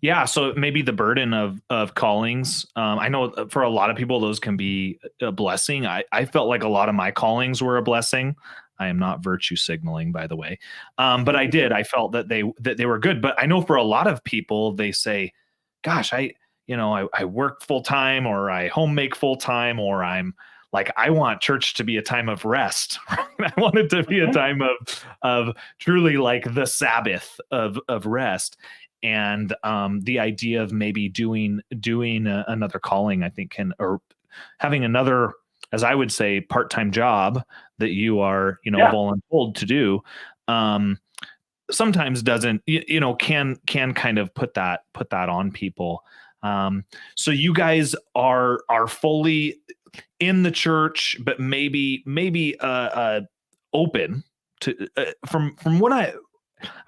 Yeah, so maybe the burden of callings. I know for a lot of people those can be a blessing. I felt like a lot of my callings were a blessing. I am not virtue signaling, by the way, but I did. I felt that they were good. But I know for a lot of people, they say, "Gosh, I work full time, or I home make full time, or I'm like I want church to be a time of rest. I want it to be a Mhm. time of truly like the Sabbath of rest." And the idea of maybe doing another calling, I think, can or having another, as I would say, part-time job that you are Yeah. voluntold to do, um, sometimes doesn't can kind of put that on people. So you guys are fully in the church, but maybe open to from what I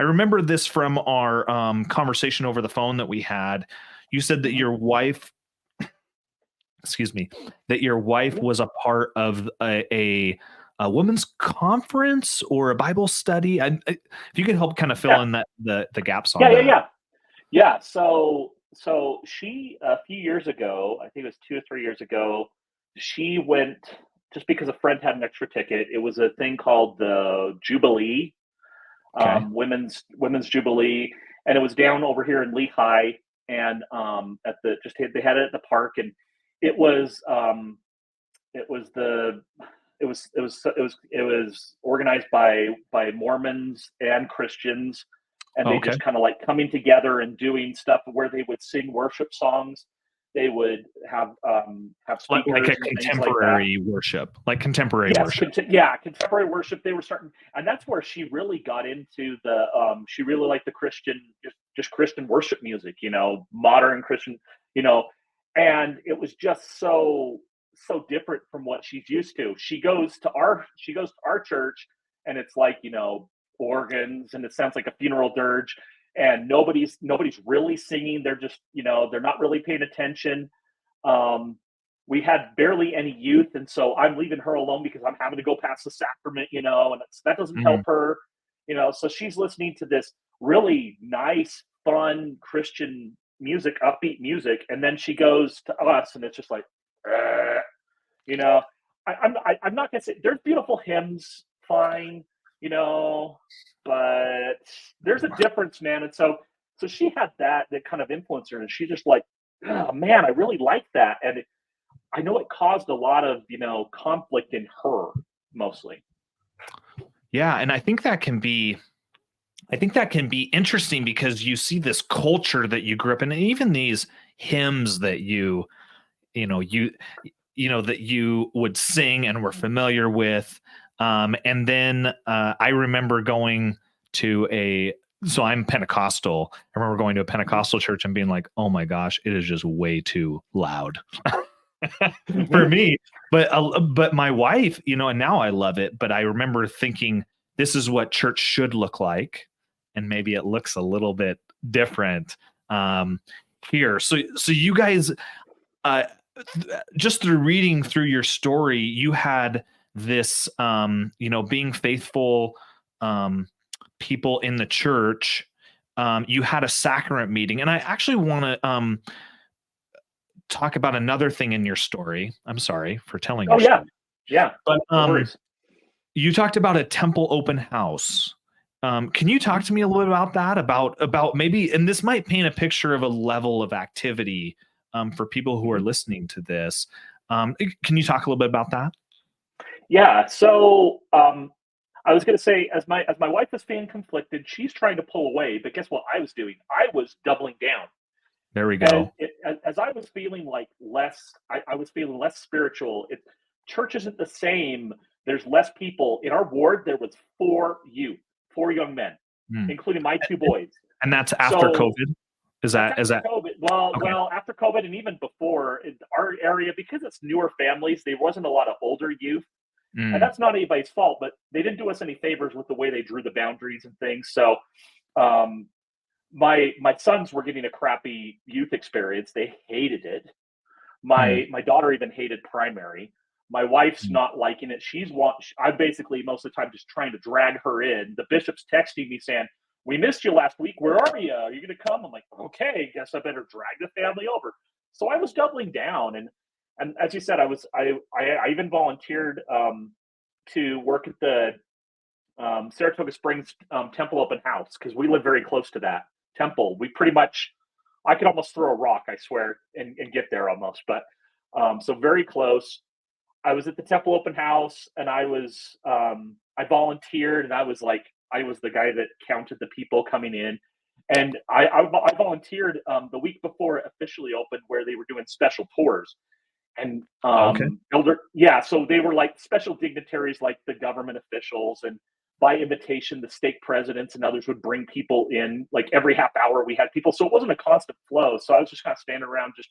remember this from our conversation over the phone that we had. You said that Mhm. your wife, excuse me, that your wife Mhm. was a part of a women's conference or a Bible study. If you could help kind of fill Yeah. in the gaps Yeah, on yeah, that. yeah. Yeah, so she a few years ago, I think it was 2 or 3 years ago, she went just because a friend had an extra ticket. It was a thing called the Jubilee, Okay. women's Jubilee, and it was down over here in Lehigh, and at the just they had it at the park, and it was it was the it was organized by Mormons and Christians, and they Okay. just kind of like coming together and doing stuff where they would sing worship songs. They would have Like a speakers and things like that. contemporary worship, like contemporary Yes, worship. yeah, contemporary worship. They were starting, and that's where she really got into the. She really liked the Christian, just Christian worship music. Modern Christian. You know, and it was just so different from what she's used to. She goes to our church, and it's like organs, and it sounds like a funeral dirge, and nobody's really singing. They're just they're not really paying attention. Um, we had barely any youth, and so I'm leaving her alone because I'm having to go past the sacrament, and that doesn't help Mhm. her. So she's listening to this really nice, fun Christian music, upbeat music, and then she goes to us, and it's just like, you know, I'm not gonna say there's beautiful hymns, fine, you know, but there's a difference, man. And so she had that kind of influence her, and she's just like, oh man, I really like that, and I know it caused a lot of conflict in her mostly. Yeah, and I think that can be interesting because you see this culture that you grew up in, and even these hymns that you know you that you would sing and were familiar with. And then I remember going to a so I'm Pentecostal. I remember going to a Pentecostal church and being like, "Oh my gosh, it is just way too loud for Mhm. me." But my wife, and now I love it. But I remember thinking, this is what church should look like, and maybe it looks a little bit different um, here. So you guys, uh, just through reading through your story, you had this, being faithful um, people in the church. You had a sacrament meeting, and I actually want to talk about another thing in your story. I'm sorry for telling Oh your yeah, story, yeah. but No worries. you talked about a temple open house. Can you talk Mhm. to me a little bit about that? About maybe, and this might paint a picture of a level of activity for people who are Mhm. listening to this. Can you talk a little bit about that? Yeah. So I was going to say, as my wife was feeling conflicted, she's trying to pull away. But guess what I was doing? I was doubling down. There we And go. as I was feeling like less, I was feeling less spiritual. Church isn't the same. There's less people in our ward. There was four young men, Hmm. including my two boys. And that's after So COVID. Is that's that is after that COVID. Well, okay? well, after COVID and even before, in our area, because it's newer families, there wasn't a lot of older youth, and Mm, that's not anybody's fault. But they didn't do us any favors with the way they drew the boundaries and things. So um, my sons were getting a crappy youth experience. They hated it. mm, My daughter even hated primary. My wife's mm. not liking it. I'm basically most of the time just trying to drag her in. The bishop's texting me saying, "We missed you last week. Where are you? Are you going to come?" I'm like, "Okay, guess I better drag the family over." So I was doubling down, and as you said, I even volunteered to work at the Saratoga Springs Temple open house because we live very close to that temple. We pretty much I could almost throw a rock, I swear, and get there almost. But so very close. I was at the temple open house, and I volunteered, and I was the guy that counted the people coming in, and I volunteered the week before it officially opened, where they were doing special tours, and Okay. so they were like special dignitaries, like the government officials, and by invitation, the stake presidents and others would bring people in. Like every half hour, we had people, so it wasn't a constant flow. So I was just kind of standing around, just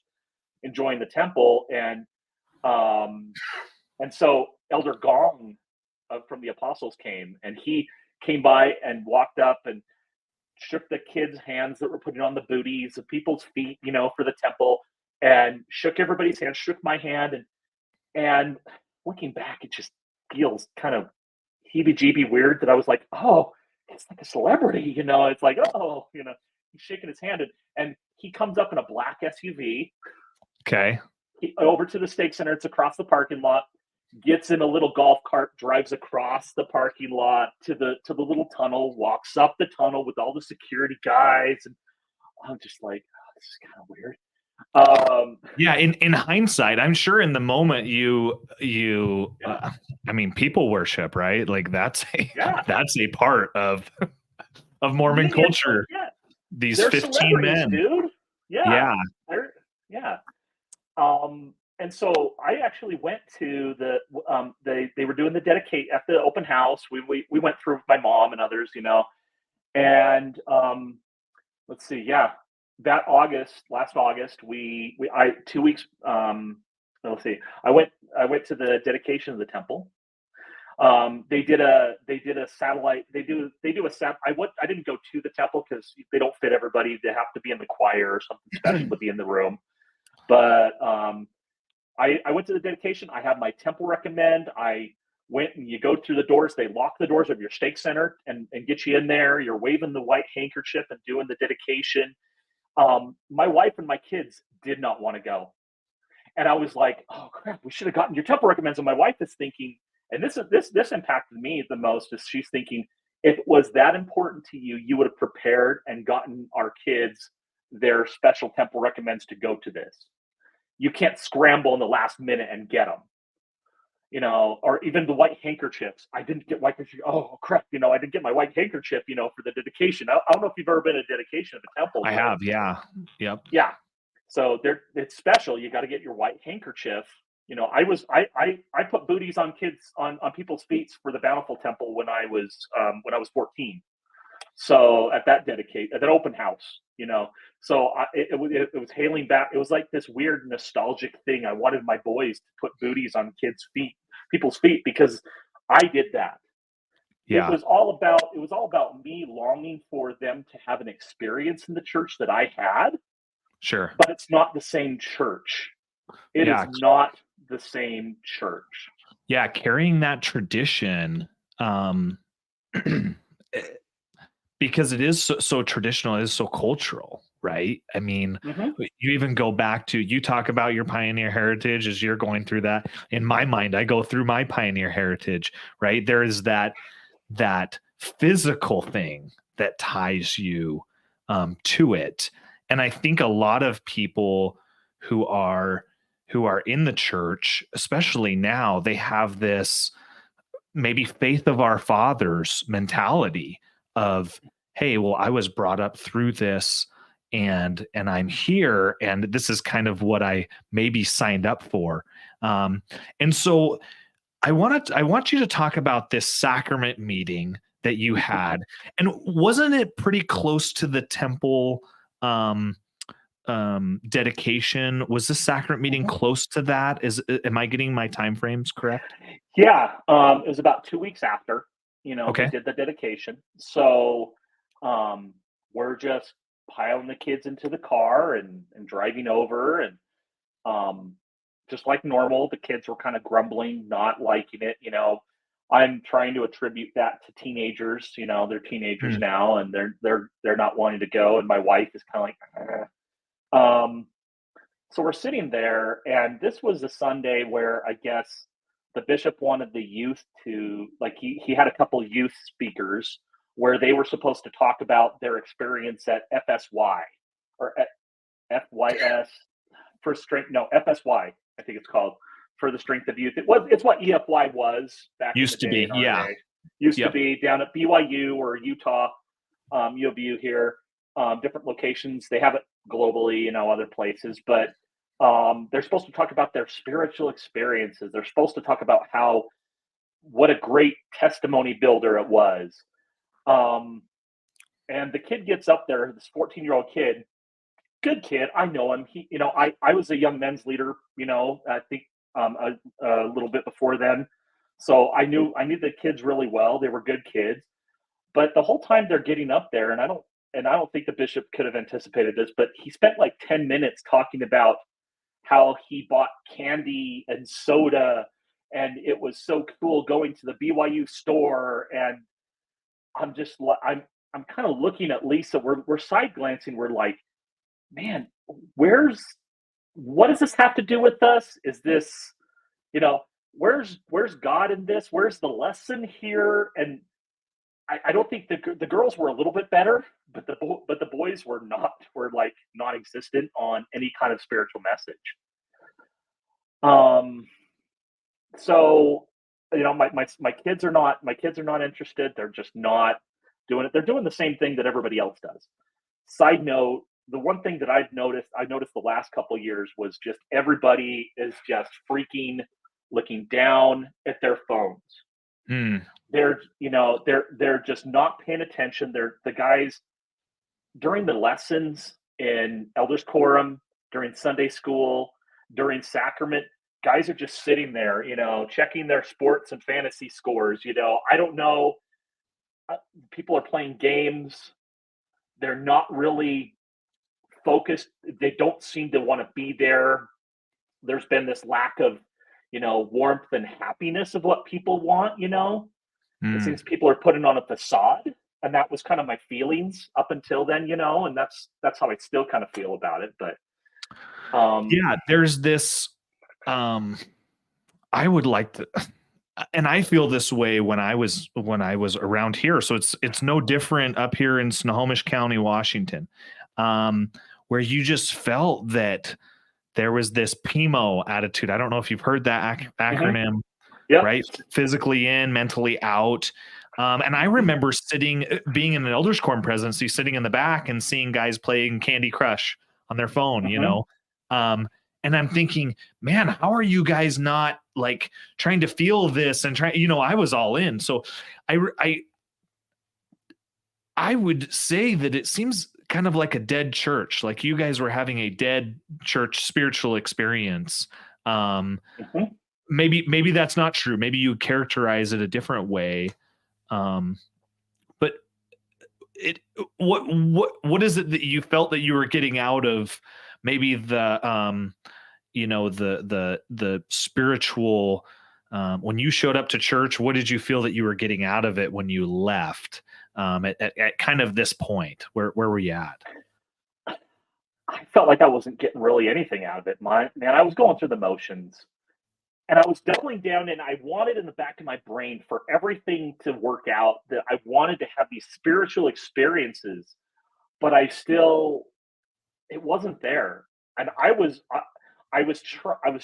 enjoying the temple, um, and so Elder Gong from the Apostles came, and he came by and walked up and shook the kids' hands that were putting on the booties of people's feet, for the temple, and shook everybody's hand, shook my hand, and looking back, it just feels kind of heebie-jeebie weird that I was like, oh, it's like a celebrity, It's like, oh, he's shaking his hand, and he comes up in a black SUV Okay. over to the stake center. It's across the parking lot. Gets in a little golf cart, drives across the parking lot to the little tunnel, walks up the tunnel with all the security guys, and I'm just like, oh, this is kind of weird. Yeah. In hindsight, I'm sure in the moment Yeah, I mean, people worship, right? Like that's a yeah. that's a part of Mormon It's like, culture. yeah, These they're 15 celebrities, men. dude. Yeah, Yeah. they're yeah. And so I actually went to they were doing the dedicate at the open house. We went through with my mom and others, and let's see, yeah, last August, we I 2 weeks. Let's see, I went to the dedication of the temple. They did a satellite. They do a sat. I didn't go to the temple because they don't fit everybody. They have to be in the choir or something special to be in the room. But I went to the dedication. I had my temple recommend. I went, and you go through the doors. They lock the doors of your stake center and get you in there. You're waving the white handkerchief and doing the dedication. My wife and my kids did not want to go. And I was like, oh crap, we should have gotten your temple recommends. And my wife is thinking, and this impacted me the most, is she's thinking, if it was that important to you, you would have prepared and gotten our kids their special temple recommends to go to this. You can't scramble in the last minute and get them, or even the white handkerchiefs. I didn't get white handkerchief. Oh crap, I didn't get my white handkerchief, for the dedication. I don't know if you've ever been at a dedication of a temple, I but have, yeah. Yep. yeah. So it's special. You got to get your white handkerchief. I put booties on kids on people's feet for the Bountiful Temple when I was 14. So at that open house, so it was hailing back. It was like this weird nostalgic thing. I wanted my boys to put booties on people's feet, because I did that. Yeah. It was all about me longing for them to have an experience in the church that I had, Sure. but it's not the same church. It is Yeah. not the same church. Yeah. Carrying that tradition, because it is so traditional, it is so cultural, right? I mean, Mhm. you even go back to, you talk about your pioneer heritage as you're going through that. In my mind, I go through my pioneer heritage, right? There is that physical thing that ties you to it. And I think a lot of people who are in the church, especially now, they have this maybe faith of our fathers mentality of, hey, well, I was brought up through this, and I'm here, and this is kind of what I maybe signed up for. And so I want you to talk about this sacrament meeting that you had. And wasn't it pretty close to the temple dedication? Was this sacrament meeting Mhm. close to that? Am I getting my time frames correct? Yeah, it was about 2 weeks after, they Okay. did the dedication. So, um, we're just piling the kids into the car and driving over, and, um, just like normal, the kids were kinda grumbling, not liking it. I'm trying to attribute that to teenagers. They're teenagers Hmm. now, and they're not wanting to go, and my wife is kinda like, "Eh." So we're sitting there, and this was a Sunday where I guess the bishop wanted the youth to, like, he had a couple youth speakers where they were supposed to talk about their experience at FSY, or at FYS, for strength, no, FSY, I think it's called, for the strength of youth. It's what EFY was back in the Used to day, be. in our Yeah. day. Used to Yep. be down at BYU or Utah, U of U here, different locations. They have it globally, other places, but they're supposed to talk about their spiritual experiences. They're supposed to talk about what a great testimony builder it was. Um, and the kid gets up there, this 14-year-old kid, good kid. I know him. I was a young men's leader, I think a little bit before then. So I knew the kids really well. They were good kids. But the whole time they're getting up there, and I don't think the bishop could have anticipated this, but he spent like 10 minutes talking about how he bought candy and soda, and it was so cool going to the BYU store. And I'm kind of looking at Lisa. We're side glancing. We're like, man, where's what does this have to do with us? Is this, you know, where's God in this? Where's the lesson here? And I don't think the girls were a little bit better, but the boys were like non-existent on any kind of spiritual message. Um, so my kids are not interested. They're just not doing it. They're doing the same thing that everybody else does. Side note, the one thing that I noticed the last couple of years was just everybody is just freaking looking down at their phones. Hmm. They're just not paying attention. They're the guys during the lessons in elders quorum, during Sunday school, during sacrament. Guys are just sitting there, checking their sports and fantasy scores. I don't know. uh, People are playing games. They're not really focused. They don't seem to want to be there. There's been this lack of, warmth and happiness of what people want. It Hmm. seems people are putting on a facade. and that was kind of my feelings up until then, and that's how I still kind of feel about it. But Yeah, there's this, I would like to, and I feel this way when I was around here. So it's no different up here in Snohomish County, Washington, where you just felt that there was this PMO attitude. I don't know if you've heard that mhm, acronym, yep, right? Physically in, mentally out. And I mhm, remember being in an elders quorum presidency, sitting in the back and seeing guys playing Candy Crush on their phone, mhm. Um, and I'm thinking, man, how are you guys not like trying to feel this and I was all in. So I, I, I would say that it seems kind of like a dead church. Like you guys were having a dead church spiritual experience. Um, Mhm. maybe that's not true. Maybe you characterize it a different way. Um, but it what is it that you felt that you were getting out of maybe the spiritual when you showed up to church? What did you feel that you were getting out of it when you left? At kind of this point, where were you at? I felt like I wasn't getting really anything out of it. Man, I was going through the motions, and I was doubling down, and I wanted in the back of my brain for everything to work out. That I wanted to have these spiritual experiences, but it wasn't there, and I was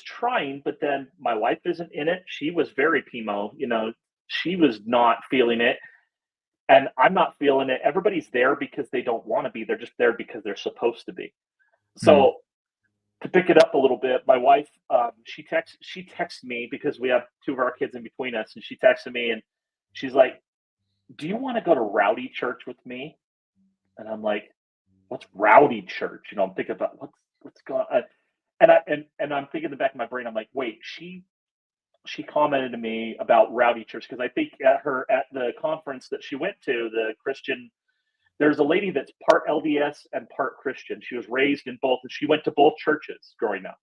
trying, but then my wife isn't in it. She was very PMO, she was not feeling it, and I'm not feeling it. Everybody's there because they don't want to be. They're just there because they're supposed to be. Mm, So to pick it up a little bit, my wife, she texted me because we have two of our kids in between us, and she texted me and she's like, "Do you want to go to Rowdy Church with me?" And I'm like, "What's Rowdy Church?" I'm thinking about what's going on, and I'm thinking in the back of my brain, I'm like, "Wait, she commented to me about Rowdy Church because I think at the conference that she went to, the Christian." There's a lady that's part LDS and part Christian. She was raised in both, and she went to both churches growing up.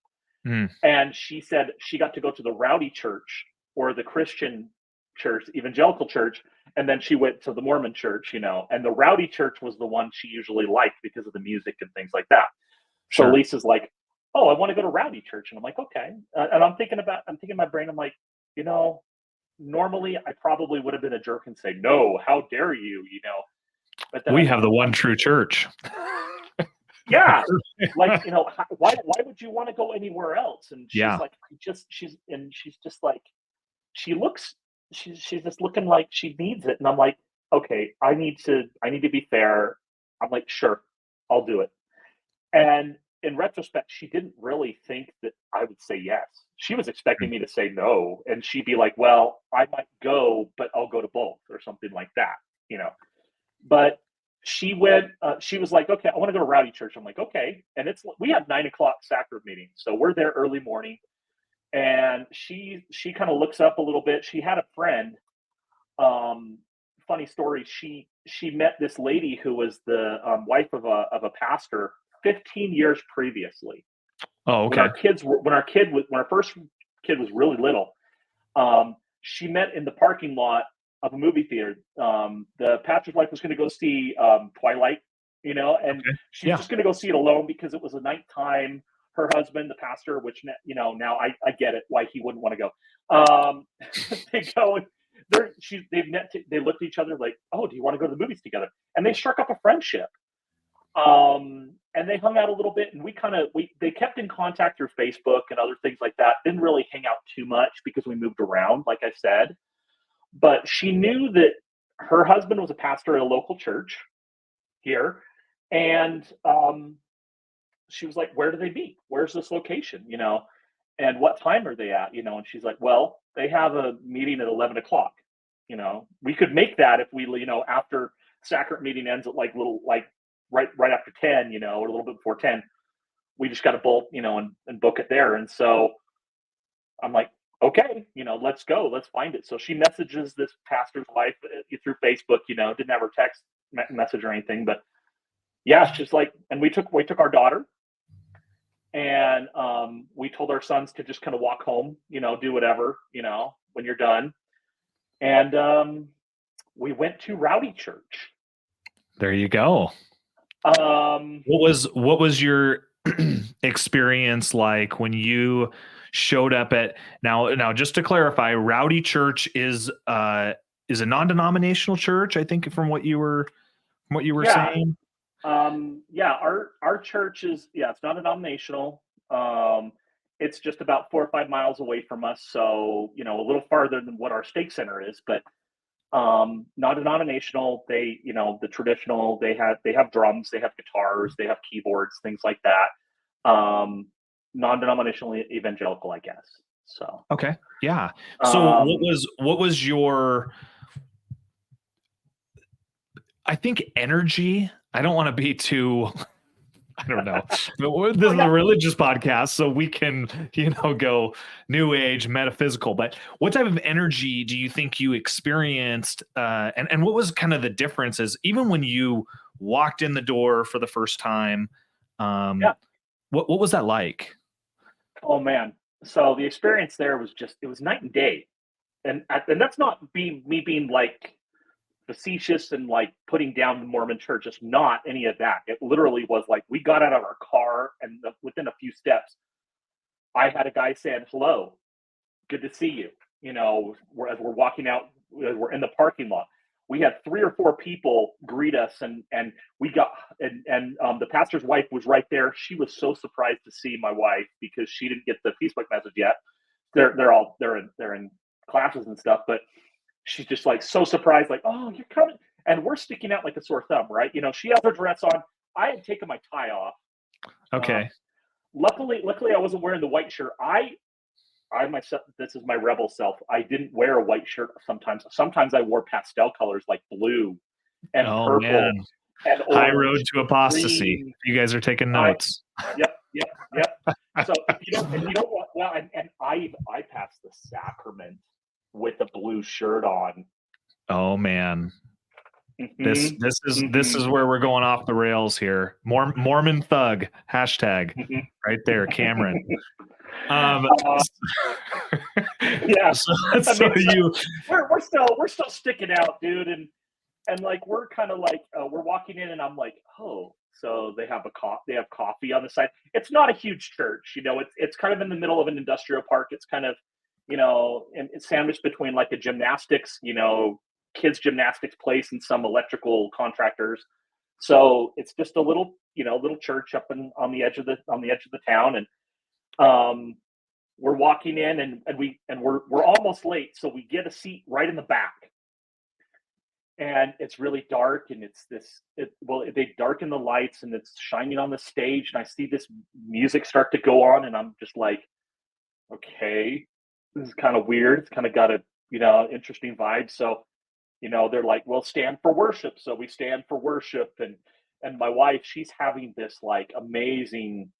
mm, And she said she got to go to the Rowdy Church or the Christian church, evangelical church, and then she went to the Mormon church. And the Rowdy Church was the one she usually liked because of the music and things like that. So sure. Lisa's like, "Oh, I want to go to Rowdy Church," and I'm like, "Okay." And I'm thinking in my brain, I'm like, you know, normally I probably would have been a jerk and say, "No, how dare you?" But then We I'm have like, the one I'm true church. yeah, like, why would you want to go anywhere else? And she's Yeah, like, she's just like, she looks, she's just looking like she needs it. And I'm like, okay, I need to be fair. I'm like, sure, I'll do it. And in retrospect, she didn't really think that I would say yes. She was expecting mm, me to say no, and she'd be like, well, I might go, but I'll go to both or something like that, you know. But she went. She was like, "Okay, I want to go to Rowdy Church." I'm like, "Okay," and we have 9 o'clock sacrament meeting, so we're there early morning. And she kind of looks up a little bit. She had a friend. Um, Funny story. She met this lady who was the wife of a pastor 15 years previously. oh, When okay. our first kid was really little, she met in the parking lot of a movie theater. The pastor's wife was going to go see Twilight, and Okay. she was Yeah, just going to go see it alone because it was a nighttime. Her husband, the pastor, which now I get it why he wouldn't want to go. They go and they looked at each other like, "Oh, do you want to go to the movies together?" And they struck up a friendship. And they hung out a little bit, and they kept in contact through Facebook and other things like that. Didn't really hang out too much because we moved around, like I said. But she knew that her husband was a pastor at a local church here, and she was like, "Where do they meet? Where's this location? And what time are they at? And she's like, "Well, they have a meeting at 11 o'clock. We could make that if after sacrament meeting ends at like right after 10, or a little bit before 10. We just got to bolt, and book it there." And so I'm like, "Okay, let's go, let's find it." So she messages this pastor's wife through Facebook. Didn't have her text message or anything, but yeah, she's like, and we took our daughter, and we told our sons to just kind of walk home, do whatever, when you're done, and we went to Rowdy Church. There you go. Um, What was your experience like when you showed up at now just to clarify, Rowdy Church is a non-denominational church, I think from what you were yeah, saying. yeah, our church is, yeah, it's not denominational. Um, it's just about 4 or 5 miles away from us, so, a little farther than what our stake center is, but non-denominational. They, the traditional, they have drums, they have guitars, they have keyboards, things like that. Non-denominational evangelical, I guess. So, Okay. Yeah. So what um, was what was your I think energy? I don't want to be too I don't know. This oh is a yeah, religious podcast, so we can, go new age, metaphysical. But what type of energy do you think you experienced? And what was kind of the differences, even when you walked in the door for the first time? Um, yeah. what was that like? Oh man. So the experience there was just, it was night and day, and that's not being me being like facetious and like putting down the Mormon church. It's not any of that. It literally was like we got out of our car, and within a few steps, I had a guy saying, "Hello, good to see you." As we're walking out, as we're in the parking lot. We had 3 or 4 people greet us, and we got, and the pastor's wife was right there. She was so surprised to see my wife because she didn't get the Facebook message yet. They're in classes and stuff, but she's just like so surprised, like, "Oh, you're coming!" And we're sticking out like a sore thumb, right? She has her dress on. I had taken my tie off. Um, Okay. luckily, I wasn't wearing the white shirt. I myself, this is my rebel self. I didn't wear a white shirt sometimes. Sometimes I wore pastel colors like blue and Oh purple man, and high road orange to and apostasy. green. You guys are taking I notes. Yep, yep, yep. So if you don't want, well, and I passed the sacrament with a blue shirt on. Oh man. This Hmm. this is this Hmm. is where we're going off the rails here. Mormon thug hashtag Hmm. right there, Cameron. Um, uh, yeah, I so mean, so you we're still sticking out, dude, and like we're kind of like we're walking in, and I'm like, oh, so they have coffee on the side. It's not a huge church, it's kind of in the middle of an industrial park. It's kind of, and it's sandwiched between like a gymnastics, kids gymnastics place and some electrical contractors. So it's just a little church up on the edge of the town. And um we're walking in, and we're almost late, so we get a seat right in the back, and it's really dark, and they darken the lights, and it's shining on the stage, and I see this music start to go on, and I'm just like, okay, this is kind of weird. It's kind of got a interesting vibe. So they're like, well, stand for worship. So we stand for worship, and my wife, she's having this like amazing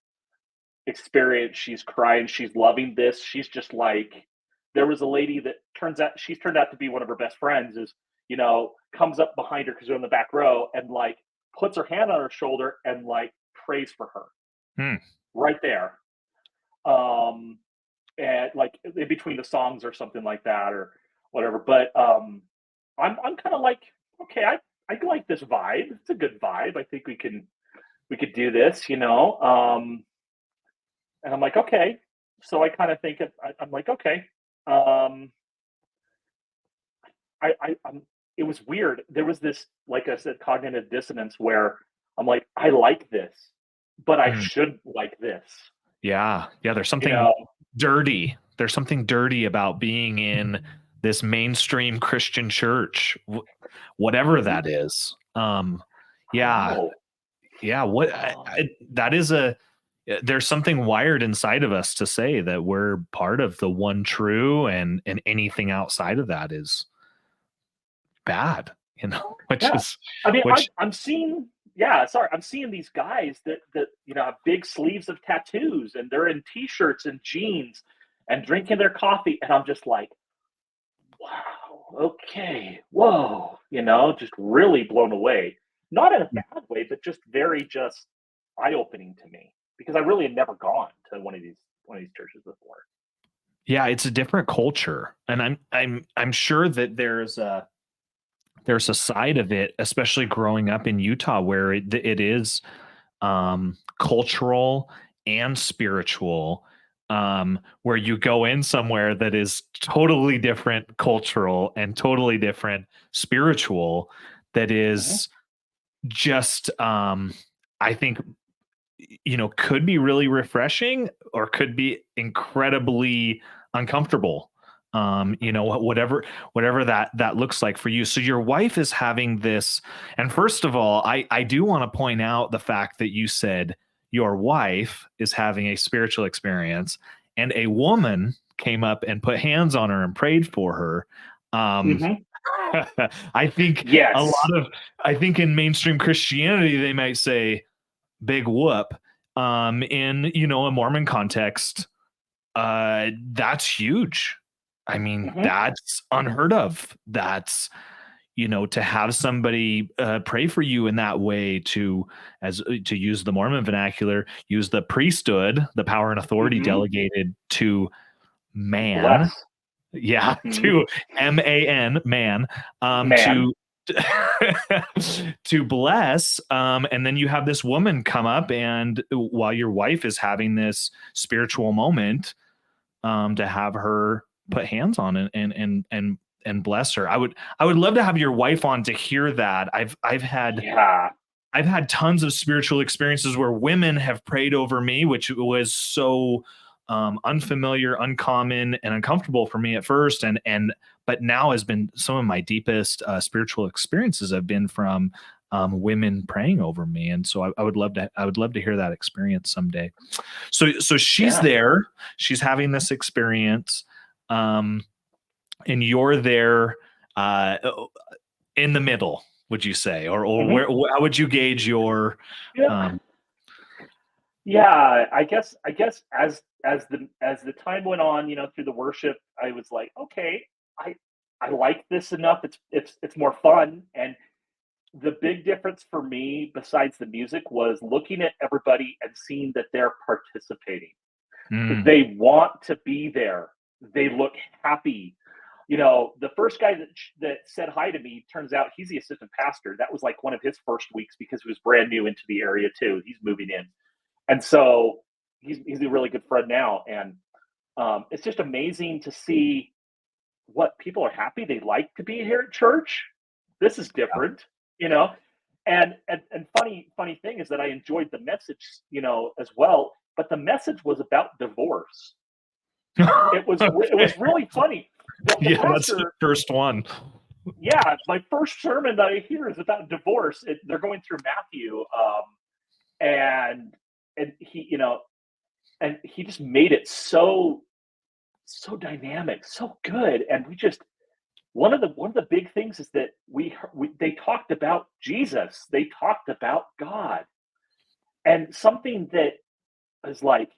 experience. She's crying, she's loving this. She's just like, there was a lady that turned out to be one of her best friends, is comes up behind her because they're in the back row, and like puts her hand on her shoulder and like prays for her hmm, right there. um and like in between the songs or something like that or whatever. But I'm kind of like, okay, I like this vibe. It's a good vibe. I think we could do this. And I'm like, okay. So I kind of think I'm like, okay. Um, it was weird. There was this, like I said, cognitive dissonance where I'm like, I like this, but I hmm. should like this. Yeah, there's You something know, dirty. There's something dirty about being in this mainstream Christian church, whatever Mhm. that is. I Yeah, know. yeah. Um, That is there's something wired inside of us to say that we're part of the one true, and anything outside of that is bad, which yeah. is I mean, which I'm seeing. Yeah, sorry, I'm seeing these guys that have big sleeves of tattoos, and they're in t-shirts and jeans and drinking their coffee, and I'm just like, wow, okay, whoa, just really blown away. Not in a bad way, but just eye-opening to me, because I really had never gone to one of these churches before. yeah, it's a different culture, and I'm sure that there's a side of it, especially growing up in Utah, where it is cultural and spiritual, where you go in somewhere that is totally different cultural and totally different spiritual, that Mhm. is just, I think, could be really refreshing or could be incredibly uncomfortable. Whatever that looks like for you. So your wife is having this, and first of all, I do want to point out the fact that you said your wife is having a spiritual experience, and a woman came up and put hands on her and prayed for her. Um, Mhm. I think a Yes. lot of, I think in mainstream Christianity they might say big whoop. In a Mormon context, that's huge. I mean, Mhm. that's unheard of. That's, to have somebody pray for you in that way, to use the Mormon vernacular, use the priesthood, the power and authority Mhm. delegated to man. Bless. Yeah, Mhm. to man, man, Man. to to bless, and then you have this woman come up, and while your wife is having this spiritual moment, to have her put hands on and bless her. I would love to have your wife on to hear that. Yeah. I've had tons of spiritual experiences where women have prayed over me, which was so unfamiliar, uncommon, and uncomfortable for me at first, and but now has been some of my deepest spiritual experiences have been from women praying over me, and so I would love to hear that experience someday. So she's Yeah. there, she's having this experience, um, and you're there. Uh, in the middle, would you say, or Mhm. how would you gauge your? Yep. Um, Yeah, I guess as the time went on, through the worship, I was like, okay, I I like this enough. It's more fun. And the big difference for me, besides the music, was looking at everybody and seeing that they're participating. mm, They want to be there. They look happy. The first guy that said hi to me, turns out he's the assistant pastor. That was like one of his first weeks because he was brand new into the area too. He's moving in, and so he's a really good friend now. And it's just amazing to see what people are happy. They like to be here at church. This is different, you know. And funny thing is that I enjoyed the message, as well. But the message was about divorce. yeah. It was Okay. really funny. The Yeah, that's the pastor, first one. yeah, my first sermon that I hear is about divorce. They're going through Matthew, and and he just made it so dynamic, so good. And we just one of the big things is that they talked about Jesus, they talked about God, and something that is like,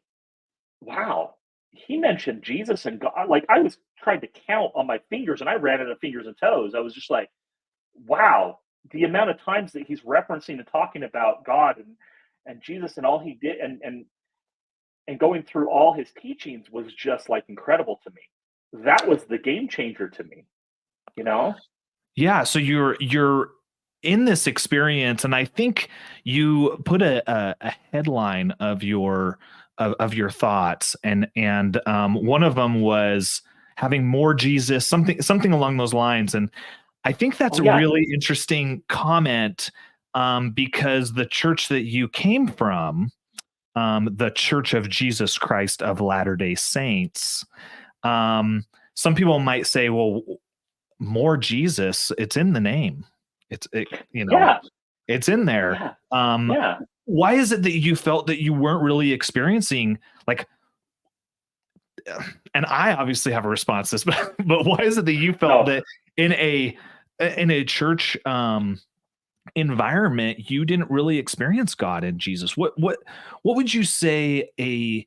wow, he mentioned Jesus and God. Like, I was trying to count on my fingers, and I ran out of fingers and toes. I was just like, wow, the amount of times that he's referencing and talking about God and Jesus and all he did, and going through all his teachings was just like incredible to me. That was the game changer to me, you know? Yeah, so you're in this experience, and I think you put a headline of your thoughts, and one of them was having more Jesus, something along those lines, and I think that's Oh a yeah. really interesting comment, because the church that you came from, the Church of Jesus Christ of Latter-day Saints, some people might say, well, more Jesus, it's in the name. It's it, you know, Yeah. it's in there. Yeah. Um, Yeah. why is it that you felt that you weren't really experiencing like, and I obviously have a response to this, but why is it that you felt No. that in a church environment you didn't really experience God and Jesus? What would you say a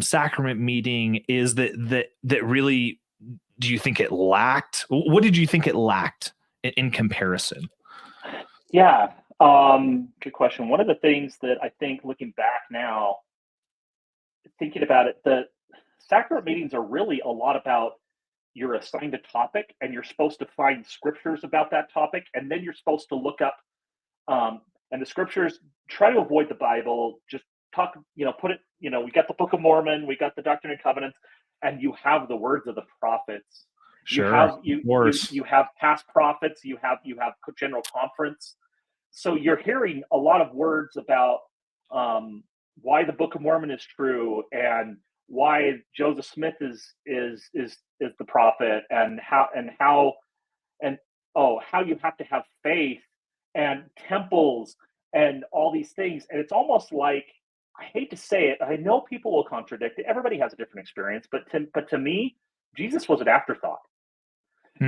sacrament meeting is that really, do you think it lacked? What did you think it lacked in comparison? Yeah. Good question. One of the things that I think, looking back now, thinking about it, the sacrament meetings are really a lot about you're assigned a topic and you're supposed to find scriptures about that topic, and then you're supposed to look up um, and the scriptures. Try to avoid the Bible. Just talk, put it. We got the Book of Mormon, we got the Doctrine and Covenants, and you have the words of the prophets. You Sure, have of course. you have past prophets. You have general conference. So you're hearing a lot of words about um, why the Book of Mormon is true, and why Joseph Smith is the prophet, and how and how you have to have faith and temples and all these things. And it's almost like, I hate to say it, I know people will contradict it. Everybody has a different experience, but to me, Jesus was an afterthought.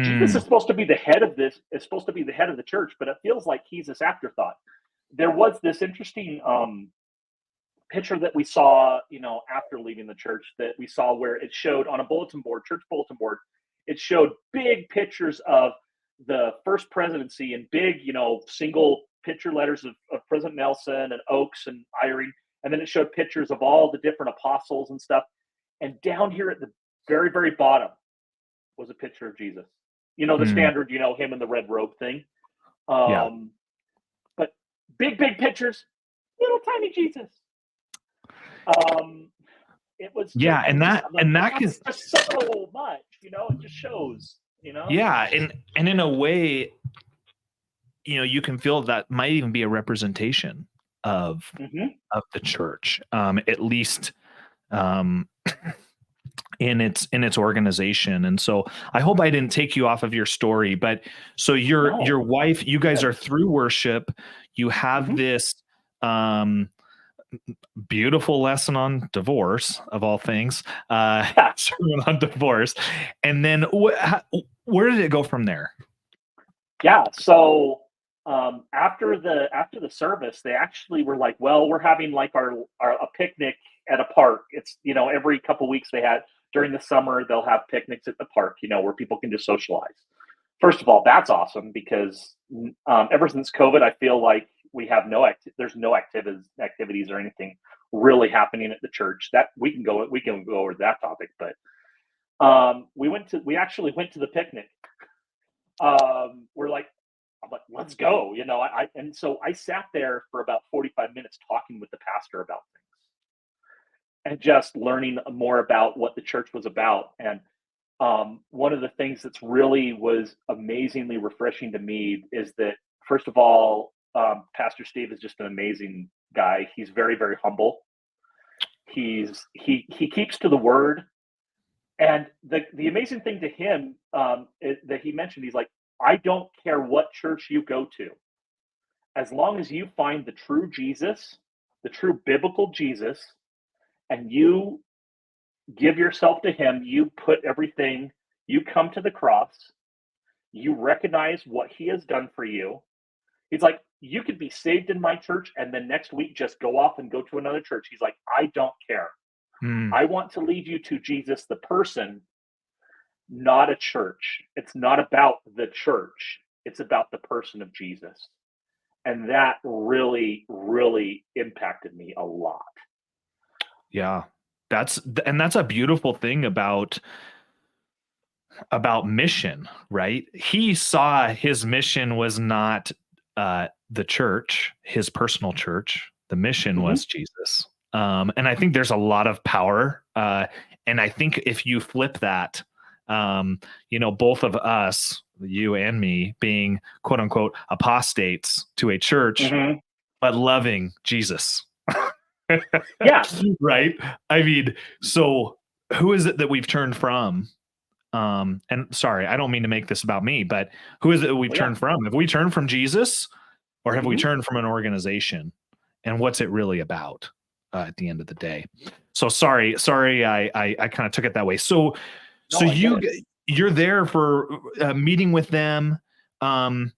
Jesus Hmm. is supposed to be the head of this, is supposed to be the head of the church, but it feels like he's this afterthought. There was this interesting picture that we saw, after leaving the church, that we saw where it showed on a bulletin board, church bulletin board, it showed big pictures of the first presidency in big, single picture letters of President Nelson and Oaks and Eyring. And then it showed pictures of all the different apostles and stuff. And down here at the very, very bottom was a picture of Jesus. The Hmm. standard, him in the red robe thing. Yeah. Um, but big, big pictures, little tiny Jesus. Um, it was just, Yeah, and that I'm like, and but that can that's just so much, it just shows. yeah, and in a way, you can feel that might even be a representation of Hmm. the church, at least um in its organization. And so I hope I didn't take you off of your story, but so your No, wife, you guys good. are through worship, you have Hmm. this um beautiful lesson on divorce of all things, Yeah, sermon on divorce, and then where did it go from there? yeah. So after the service, they actually were like, "Well, we're having like our a picnic at a park." It's every couple weeks they had during the summer they'll have picnics at the park, where people can just socialize. First of all, that's awesome because ever since COVID, I feel like we have there's no activities or anything really happening at the church. That we can go over that topic, but we actually went to the picnic. We're like, I'm like, let's go. And so I sat there for about 45 minutes talking with the pastor about things and just learning more about what the church was about. And one of the things that's really was amazingly refreshing to me is that, first of all, Pastor Steve is just an amazing guy. He's very, very humble. He keeps to the word. And the amazing thing to him, is that he mentioned, he's like, I don't care what church you go to, as long as you find the true Jesus, the true biblical Jesus, and you give yourself to him, you put everything, you come to the cross, you recognize what he has done for you. He's like, you could be saved in my church and then next week just go off and go to another church. He's like, I don't care. Hmm. I want to lead you to Jesus, the person, not a church. It's not about the church, it's about the person of Jesus. And that really, really impacted me a lot. Yeah, that's a beautiful thing about mission, right? He saw his mission was not the church, his personal church. The mission Hmm. was Jesus. And I think there's a lot of power. And I think if you flip that, both of us, you and me, being quote unquote apostates to a church, Hmm. but loving Jesus. Yeah. Right? I mean, so who is it that we've turned from? And sorry, I don't mean to make this about me, but who is it we've Oh, yeah. turned from? Have we turned from Jesus, or have we Hmm. turned from an organization? And what's it really about at the end of the day? So sorry, I kind of took it that way. So No, I get it. you're there for meeting with them. Um,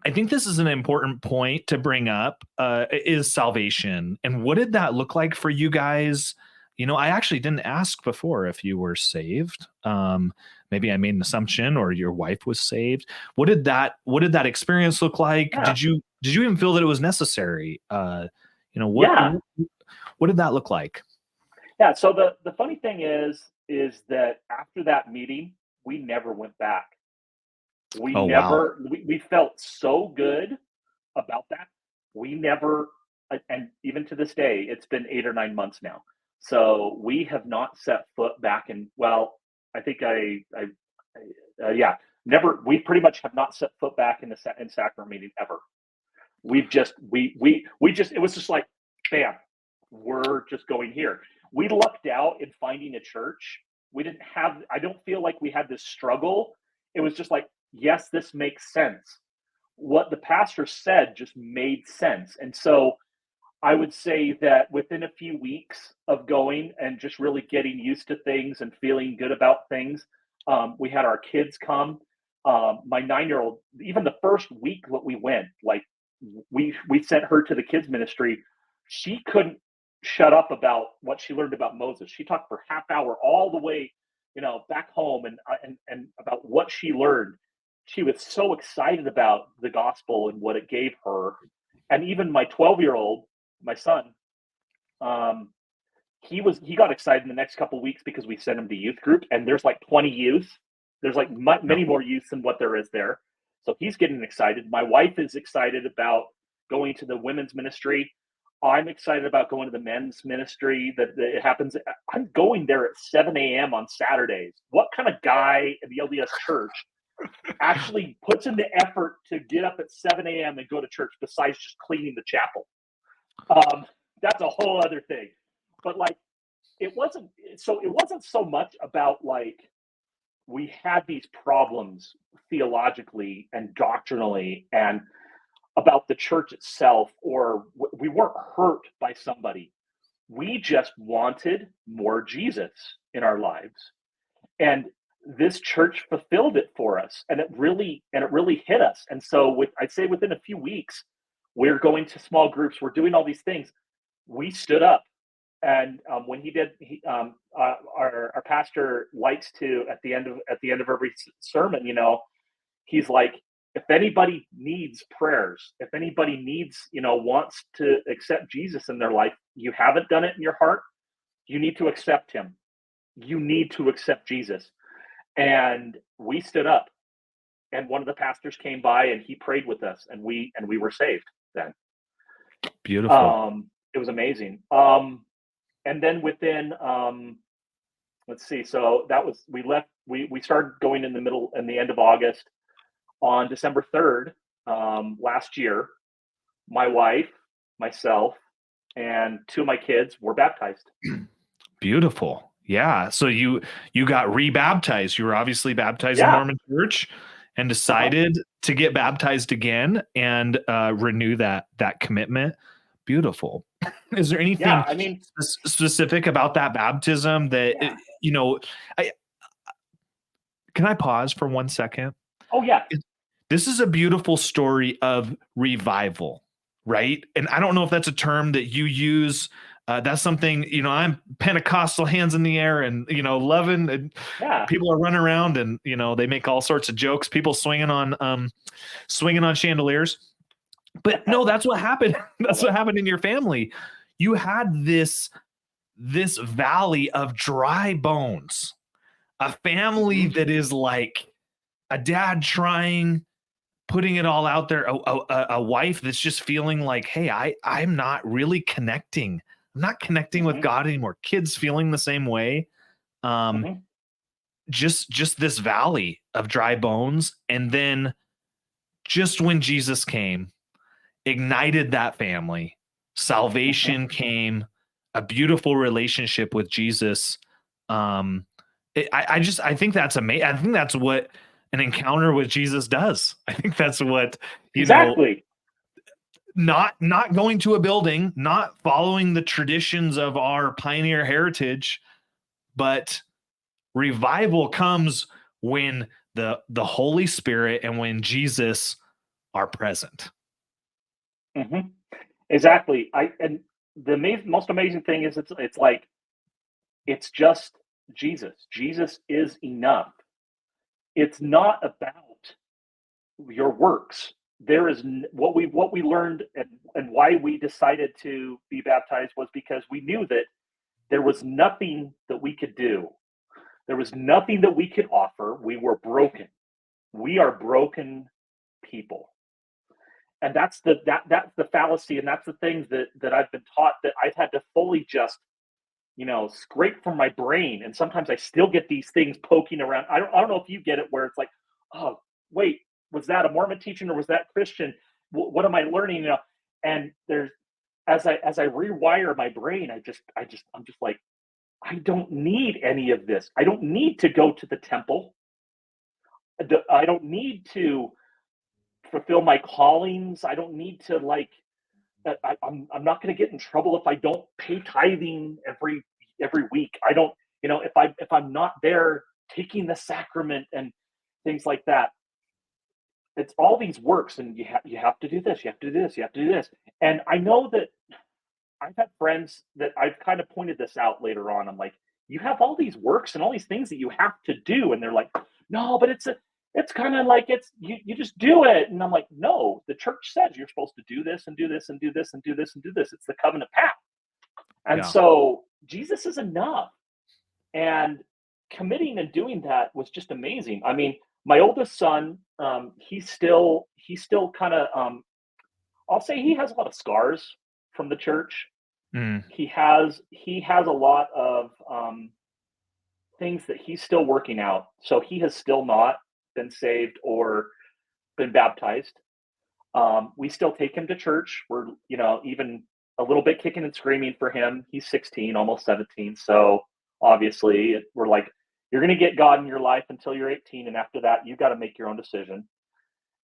I think this is an important point to bring up, is salvation. And what did that look like for you guys? I actually didn't ask before if you were saved. Maybe I made an assumption, or your wife was saved. What did that experience look like? Yeah. Did you even feel that it was necessary? What Yeah. what did that look like? Yeah. So the funny thing is that after that meeting, we never went back. Oh, wow. We felt so good about that. We never, and even to this day, it's been 8 or 9 months now. So we have not set foot back in, well, I think yeah, never, we pretty much have not set foot back in in sacrament meeting ever. We've just, we just, it was just like, bam, we're just going here. We lucked out in finding a church. We didn't have, I don't feel like we had this struggle. It was just like, yes, this makes sense. What the pastor said just made sense. And so I would say that within a few weeks of going and just really getting used to things and feeling good about things, we had our kids come. My 9-year-old, even the first week that we went, like we sent her to the kids ministry. She couldn't shut up about what she learned about Moses. She talked for half hour all the way, back home and about what she learned. She was so excited about the gospel and what it gave her. And even my 12-year-old, my son, um, he got excited in the next couple of weeks because we sent him to youth group, and there's like 20 youth. There's like Yeah. many more youth than what there is there. So he's getting excited. My wife is excited about going to the women's ministry. I'm excited about going to the men's ministry. That it happens. I'm going there at 7 a.m. on Saturdays. What kind of guy in the LDS church actually puts in the effort to get up at 7 a.m. and go to church besides just cleaning the chapel? That's a whole other thing. But like, it wasn't so much about like we had these problems theologically and doctrinally and about the church itself, or we weren't hurt by somebody. We just wanted more Jesus in our lives. And this church fulfilled it for us. And it really hit us. And so I'd say within a few weeks, we're going to small groups, we're doing all these things. We stood up. And when our pastor likes to at the end of every sermon, he's like, if anybody needs prayers, if anybody needs, wants to accept Jesus in their life, you haven't done it in your heart, you need to accept him. You need to accept Jesus. And we stood up, and one of the pastors came by and he prayed with us, and we were saved then. Beautiful. It was amazing. And then within, let's see, so that was, we started going in the end of August. On December 3rd, last year, my wife, myself, and two of my kids were baptized. Beautiful. Yeah. So you got rebaptized. You were obviously baptized in the Yeah. Mormon church and decided to get baptized again and renew that commitment. Beautiful. Is there anything Yeah. I mean, specific about that baptism that yeah. I can I pause for 1 second? Oh, yeah. This is a beautiful story of revival, right? And I don't know if that's a term that you use. That's something, I'm Pentecostal, hands in the air, and loving, and Yeah. people are running around, and they make all sorts of jokes. People swinging on chandeliers. But no, that's what happened. That's what happened in your family. You had this valley of dry bones, a family that is like a dad trying, putting it all out there, a wife that's just feeling like, hey, I'm not really connecting. I'm not connecting with God anymore. Kids feeling the same way. Just this valley of dry bones. And then just when Jesus came, ignited that family, salvation came, a beautiful relationship with Jesus. I think that's amazing. I think that's what an encounter with Jesus does. I think that's what, Exactly. not going to a building, not following the traditions of our pioneer heritage, but revival comes when the Holy Spirit and when Jesus are present. Exactly. And the most amazing thing is it's like, it's just Jesus. Jesus is enough. It's not about your works. There is what we learned, and why we decided to be baptized was because we knew that there was nothing that we could do There was nothing that we could offer. We were broken. We are broken people. And that's the fallacy, and that's the things that I've been taught that I've had to fully just, scrape from my brain. And sometimes I still get these things poking around. I don't know if you get it where it's like, oh, wait, was that a Mormon teaching or was that Christian? What am I learning? And there's as I rewire my brain, I'm just like, I don't need any of this. I don't need to go to the temple. I don't need to fulfill my callings. I don't need to I'm not going to get in trouble if I don't pay tithing every week. I don't, if I'm not there taking the sacrament and things like that. It's all these works, and you have to do this, you have to do this, you have to do this. And I know that I've had friends that I've kind of pointed this out later on. I'm like, you have all these works and all these things that you have to do, and they're like, no, but it's kind of like you just do it. And I'm like, no, the church says you're supposed to do this and do this and do this and do this and do this. It's the covenant path. And Yeah. so Jesus is enough. And committing and doing that was just amazing. I mean, my oldest son, he's still kind of, I'll say he has a lot of scars from the church. Mm, He has a lot of things that he's still working out. So he has still not been saved or been baptized. We still take him to church. We're, even a little bit kicking and screaming for him. He's 16, almost 17. So obviously, we're like, you're going to get God in your life until you're 18. And after that, you've got to make your own decision.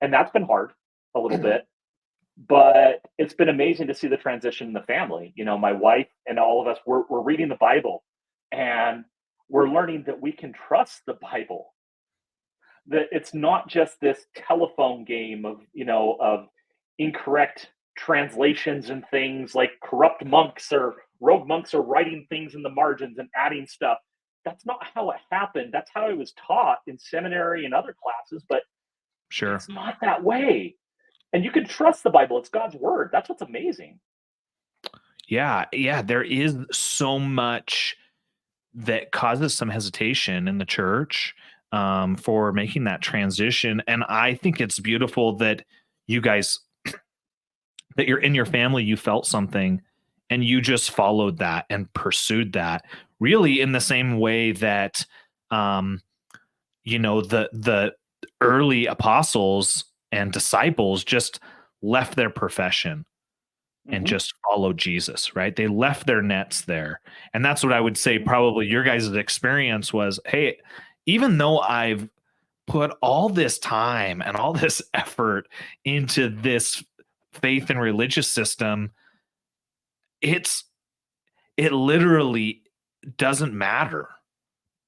And that's been hard a little bit. But it's been amazing to see the transition in the family. My wife and all of us, we're reading the Bible, and we're learning that we can trust the Bible, that it's not just this telephone game of incorrect translations and things like corrupt monks or rogue monks are writing things in the margins and adding stuff. That's not how it happened. That's how it was taught in seminary and other classes, but sure. it's not that way. And you can trust the Bible. It's God's word. That's what's amazing. Yeah. Yeah. There is so much that causes some hesitation in the church for making that transition. And I think it's beautiful that you guys, that you're in your family, you felt something and you just followed that and pursued that really in the same way that, um, the early apostles and disciples just left their profession and Hmm. just followed Jesus, right? They left their nets there. And that's what I would say probably your guys' experience was, hey, even though I've put all this time and all this effort into this faith and religious system, it's it literally doesn't matter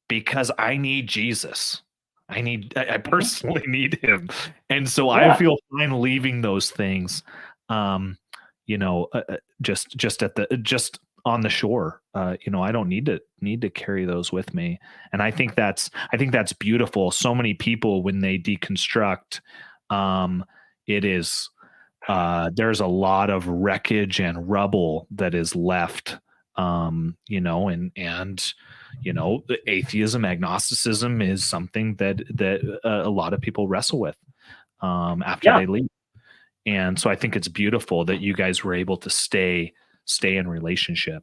because I need Jesus. I Hmm. personally need him. And so I Yeah. feel fine leaving those things um just on the shore. I don't need to carry those with me. And I think that's beautiful. So many people when they deconstruct it is there's a lot of wreckage and rubble that is left and atheism, agnosticism is something that a lot of people wrestle with after Yeah. they leave. And so I think it's beautiful that you guys were able to stay in relationship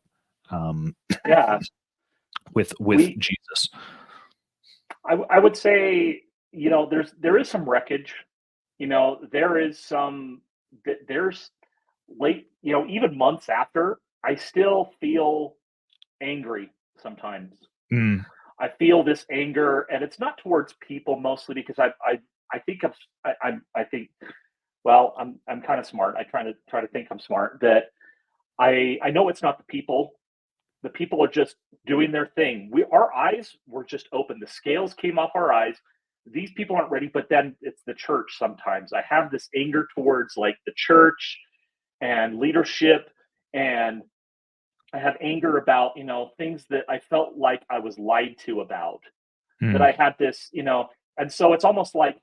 um, Yeah. with We, Jesus. I would say, there is some wreckage. There is there's late, even months after, I still feel angry sometimes. Mm, I feel this anger, and it's not towards people mostly because I think I think, well, I'm kind of smart. I try to think I'm smart. That I know it's not the people. The people are just doing their thing. Our eyes were just open. The scales came off our eyes. These people aren't ready, but then it's the church sometimes. I have this anger towards like the church and leadership, and I have anger about, things that I felt like I was lied to about. That mm, I had this, and so it's almost like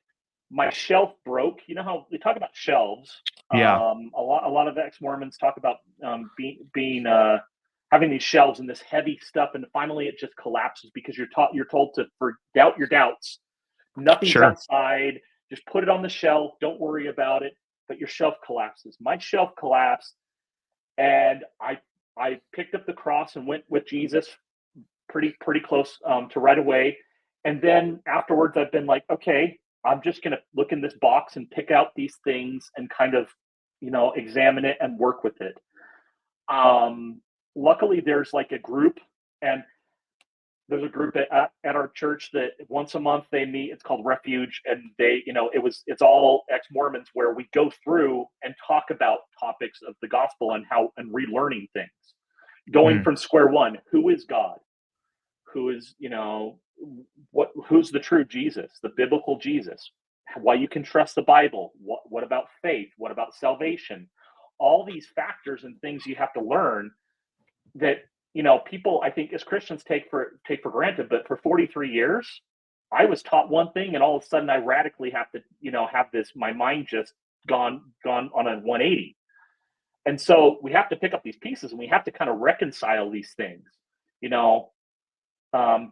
my shelf broke. You know how we talk about shelves? yeah. A lot of ex Mormons talk about being having these shelves and this heavy stuff, and finally it just collapses because you're told to doubt your doubts. Nothing's Sure. outside. Just put it on the shelf. Don't worry about it. But your shelf collapses. My shelf collapsed, and I picked up the cross and went with Jesus pretty close to right away. And then afterwards, I've been like, okay, I'm just gonna look in this box and pick out these things and kind of, examine it and work with it. Luckily, there's like a group, and there's a group at our church that once a month they meet. It's called Refuge, and it's all ex-Mormons where we go through and talk about topics of the gospel and relearning things, going Mm. from square one. Who is God? Who is, who's the true Jesus, the biblical Jesus? Why you can trust the Bible? What about faith? What about salvation? All these factors and things you have to learn that people, I think, as Christians take for granted. But for 43 years, I was taught one thing, and all of a sudden I radically have to have this, my mind just gone on a 180. And so we have to pick up these pieces, and we have to kind of reconcile these things,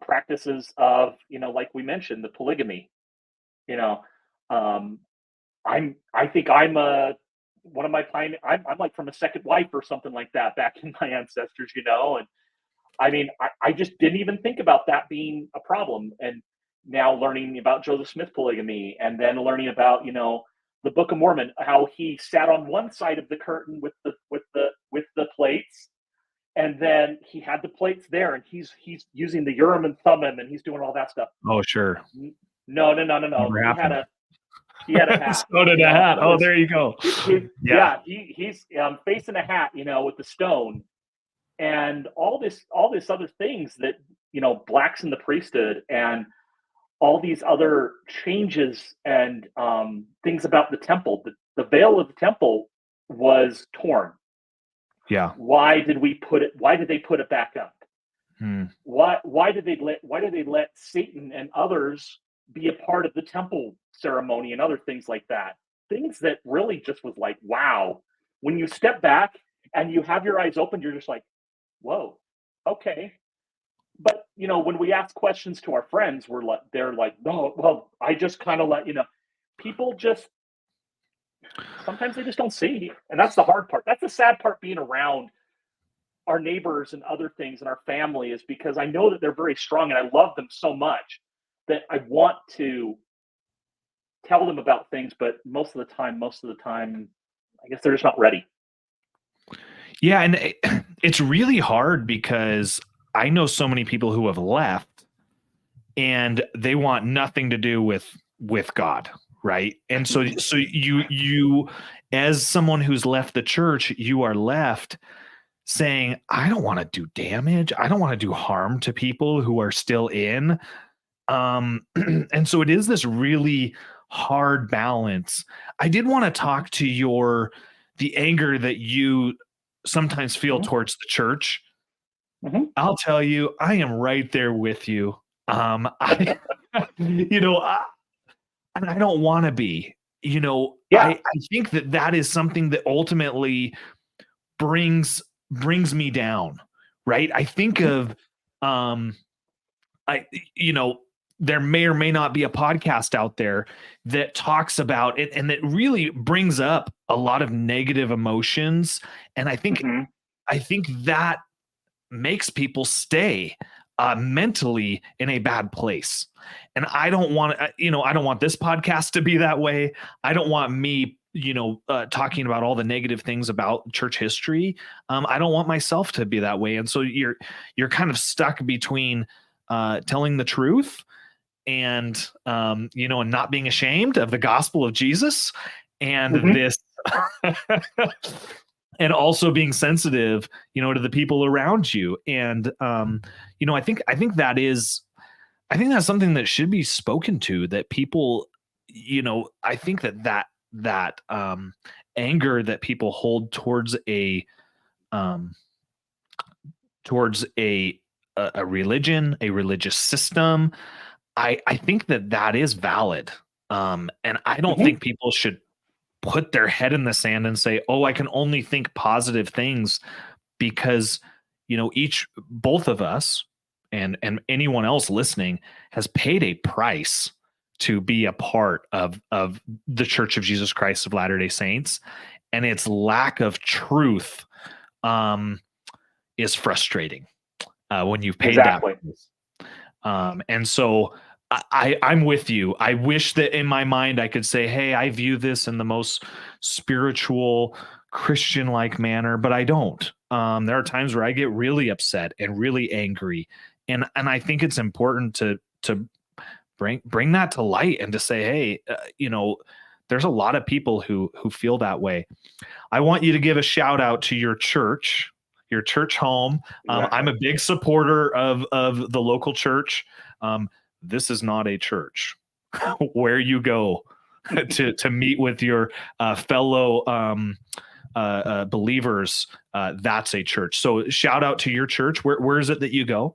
practices of, like we mentioned, the polygamy. you know I think I'm a one of my I'm like from a second wife or something like that back in my ancestors, and I mean, I just didn't even think about that being a problem. And now learning about Joseph Smith polygamy, and then learning about, the Book of Mormon, how he sat on one side of the curtain with the plates, and then he had the plates there, and he's using the Urim and Thummim, and he's doing all that stuff. Oh, sure. No. Never He had happened. a hat. So did a hat. He Oh, was there you go. Yeah. he's facing a hat, with the stone, and all this other things that, blacks in the priesthood, and all these other changes, and things about the temple. The veil of the temple was torn. Yeah. Why did they put it back up? Hmm. Why did they let Satan and others be a part of the temple ceremony and other things like that? Things that really just was like, wow. When you step back and you have your eyes open, you're just like, whoa, okay. But when we ask questions to our friends, they're like, no, well, I just kind of people just sometimes they just don't see, and that's the hard part. That's the sad part, being around our neighbors and other things and our family, is because I know that they're very strong, and I love them so much that I want to tell them about things, but most of the time, I guess they're just not ready. Yeah, and it's really hard because I know so many people who have left, and they want nothing to do with God, right? And so Mhm. you as someone who's left the church, you are left saying, I don't want to do damage. I don't want to do harm to people who are still in. And so it is this really hard balance. I did want to talk to the anger that you sometimes feel Mhm. towards the church. Mhm. I'll tell you, I am right there with you. I, you know, I, and I don't want to be. Yeah. I think that is something that ultimately brings me down, right? I think Mhm. of, I, you know, there may or may not be a podcast out there that talks about it and that really brings up a lot of negative emotions. And Mhm. I think that makes people stay mentally in a bad place. And I don't want I don't want this podcast to be that way. I don't want me, talking about all the negative things about church history. I don't want myself to be that way. And so you're kind of stuck between telling the truth and and not being ashamed of the gospel of Jesus, and Mhm. this and also being sensitive, to the people around you. And I think that's something that should be spoken to, that people, I think that anger that people hold um towards a religion, a religious system, I think that is valid. And I don't Mhm. think people should put their head in the sand and say, "Oh, I can only think positive things," because both of us and anyone else listening has paid a price to be a part of the Church of Jesus Christ of Latter-day Saints, and its lack of truth is frustrating when you've paid that Exactly. price. And so I'm with you. I wish that in my mind I could say, hey, I view this in the most spiritual, Christian-like manner, but I don't. There are times where I get really upset and really angry, and I think it's important to bring that to light and to say, hey, there's a lot of people who feel that way. I want you to give a shout out to your church home. I'm Exactly. a big supporter of the local church. This is not a church where you go to meet with your fellow believers. That's a church. So shout out to your church. Where is it that you go?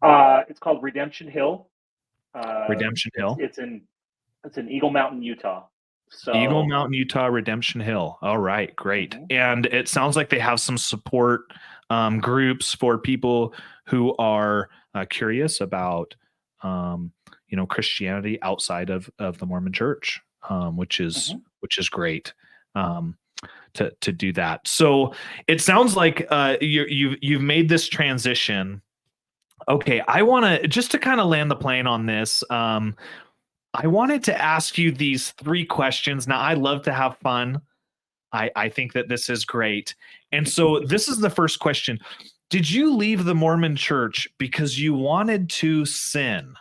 It's called Redemption Hill. Redemption Hill. It's in Eagle Mountain, Utah. Eagle So Mountain, Utah, Redemption Hill. All right, great. mhm, And it sounds like they have some support groups for people who are curious about, Christianity outside of the Mormon Church, which is mhm. great um, to do that. So it sounds like you've made this transition. Okay, I want to just to kind of land the plane on this. I wanted to ask you these 3 questions. Now, I love to have fun. I think that this is great. And so this is the first question. Did you leave the Mormon church because you wanted to sin?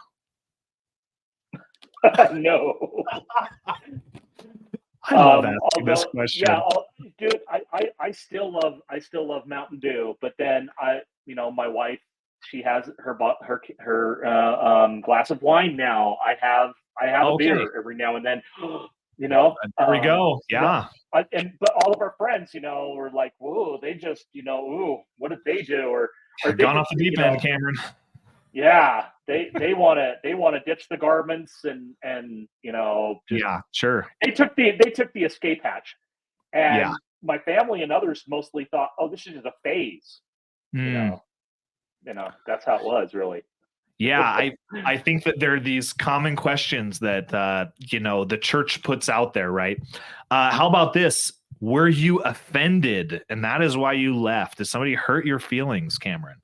No. I love asking this Although, yeah, question. dude, I still love Mountain Dew, but then my wife, she has her glass of wine now. I have a Okay, beer every now and then, you know. there we go. No, Yeah, but all of our friends, were like, "Whoa, they just, ooh, what did they do?" Or they gone off just, the deep end, Cameron. yeah, they want to ditch the garments and just Yeah, sure. they took the escape hatch, Yeah. and my family and others mostly thought, oh, this is just a phase. You Mm. know, that's how it was really. Yeah, I think that there are these common questions that the church puts out there, right? How about this? Were you offended, and that is why you left? Did somebody hurt your feelings, Cameron?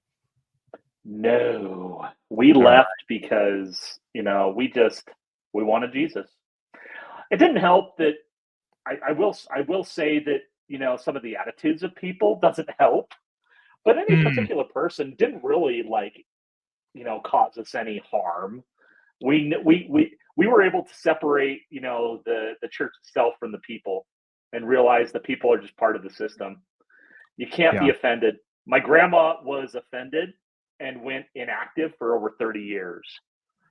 No, we All right. left because we wanted Jesus. It didn't help that I will say that some of the attitudes of people doesn't help, but any Mm, particular person didn't really cause us any harm. We were able to separate the church itself from the people and realize the people are just part of the system. You can't yeah. be offended. My grandma was offended and went inactive for over 30 years.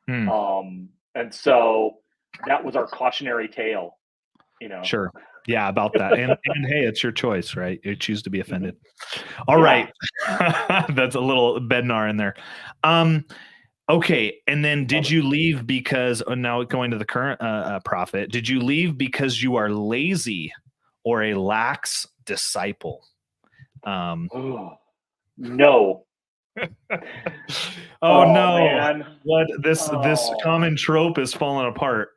Mm, And so that was our cautionary tale, you know. sure. Yeah, about that. And hey, it's your choice, right? You choose to be Mhm. offended. All Yeah. right. That's a little Bednar in there. Um, okay. And then Love did it. you leave because now going to the current prophet, did you leave because you are lazy or a lax disciple? Um, Oh, no. oh Oh no. man. What this Oh. common trope is falling apart.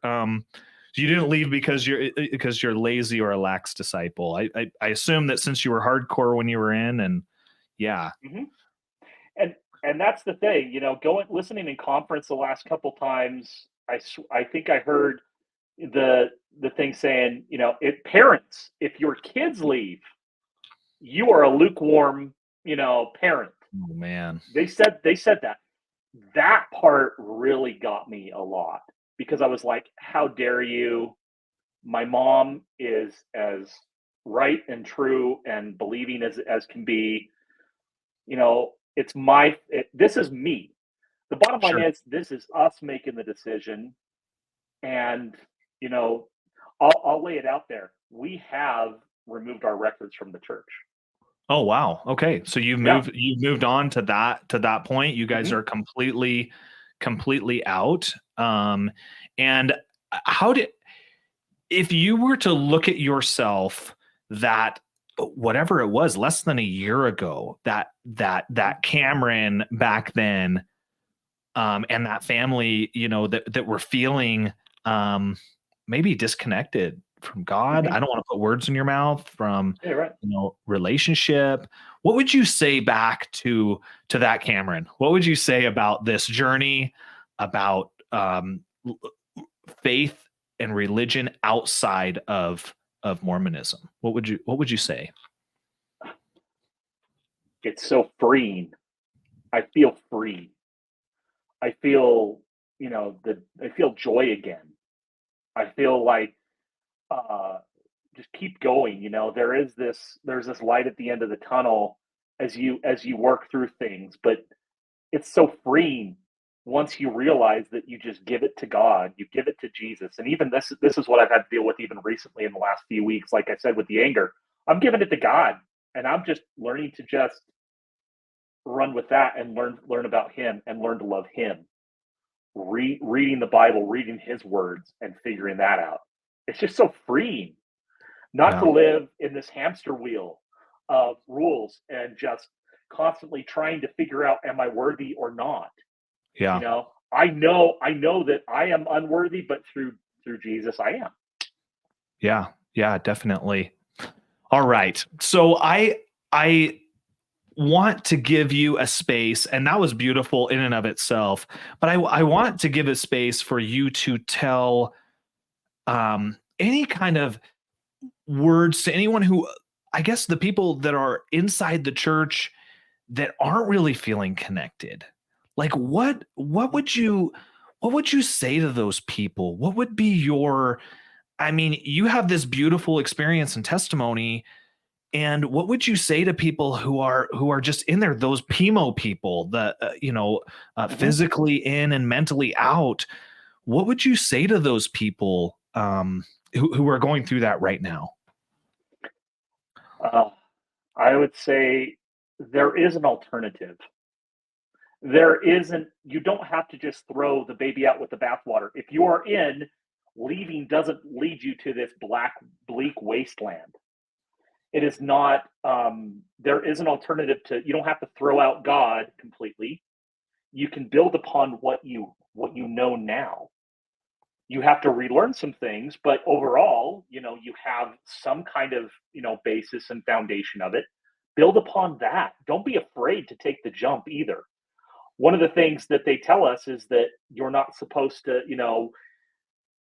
You didn't leave because you're lazy or a lax disciple. I assume that since you were hardcore when you were in, and yeah. Mhm. And that's the thing, going listening in conference the last couple times, I think I heard the the thing saying, if parents, if your kids leave, you are a lukewarm, parent. Oh man. They said that. That part really got me a lot because I was like, how dare you? My mom is as right and true and believing as can be. This is me. The bottom line Sure. is this is us making the decision, and you know, I'll lay it out there. We have removed our records from the church. Oh wow. Okay. So Yeah. you've moved on to that point. You guys Hmm. are completely out. And how did if you were to look at yourself that whatever it was, less than a year ago, that Cameron back then, and that family, that were feeling, maybe disconnected from God. Mhm. I don't want to put words in your mouth, from, Yeah, right. relationship. What would you say back to that Cameron? What would you say about this journey, about, faith and religion outside of Mormonism? What would you say? It's so freeing. I feel free. I feel, I feel joy again. I feel like, uh, just keep going. There's this light at the end of the tunnel as you work through things, but it's so freeing once you realize that you just give it to God, you give it to Jesus. And even this is what I've had to deal with even recently in the last few weeks. Like I said, with the anger, I'm giving it to God, and I'm just learning to just run with that and learn about Him and learn to love Him. Reading the Bible, reading His words, and figuring that out. It's just so freeing not Yeah. to live in this hamster wheel of rules and just constantly trying to figure out, am I worthy or not? Yeah. I know that I am unworthy, but through Jesus I am. Yeah. Yeah, definitely. All right. So I want to give you a space, and that was beautiful in and of itself, but I want to give a space for you to tell, any kind of words to anyone who, I guess, the people that are inside the church that aren't really feeling connected. Like, what would you say to those people? What would be your, I mean, you have this beautiful experience and testimony, and what would you say to people who are just in there, those PMO people, the, Mhm. physically in and mentally out? What would you say to those people, who are going through that right now? Uh, I would say there is an alternative. There isn't. You don't have to just throw the baby out with the bathwater. If you are in, leaving doesn't lead you to this black, bleak wasteland. It is not. There is an alternative to. You don't have to throw out God completely. You can build upon what you know now. You have to relearn some things, but overall, you have some kind of basis and foundation of it. Build upon that. Don't be afraid to take the jump either. One of the things that they tell us is that you're not supposed to,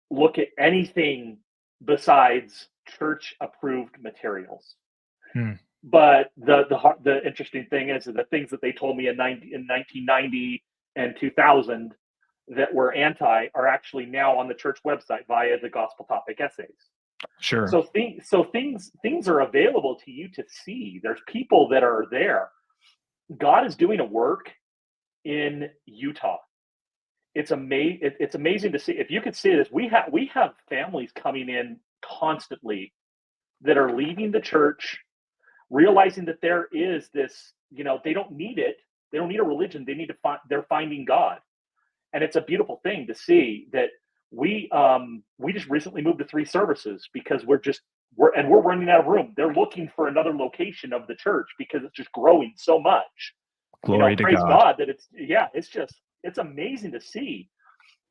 look at anything besides church approved materials. Hmm. But the interesting thing is that the things that they told me in 1990 and 2000 that were anti are actually now on the church website via the gospel topic essays. Sure. So things are available to you to see. There's people that are there. God is doing a work in Utah. It's amazing to see. If you could see this, we have families coming in constantly that are leaving the church, realizing that there is this. They don't need it. They don't need a religion. They need to find. They're finding God, and it's a beautiful thing to see that we just recently moved to 3 services because we're running out of room. They're looking for another location of the church because it's just growing so much. Glory to Praise God. God that it's amazing to see.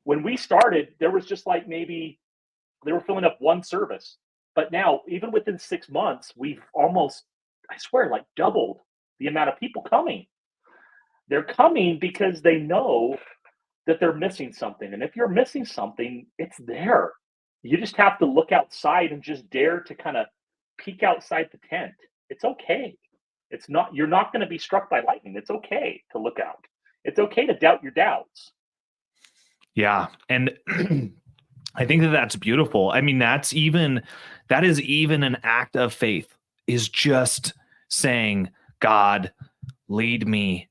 When we started, there was just like maybe they were filling up one service, but now even within 6 months, we've almost, I swear, like doubled the amount of people coming. They're coming because they know that they're missing something. And if you're missing something, it's there. You just have to look outside and just dare to kind of peek outside the tent. It's okay. You're not going to be struck by lightning. It's okay to look out. It's okay to doubt your doubts. Yeah, and I think that that's beautiful. I mean, that is even an act of faith, is just saying, God, lead me.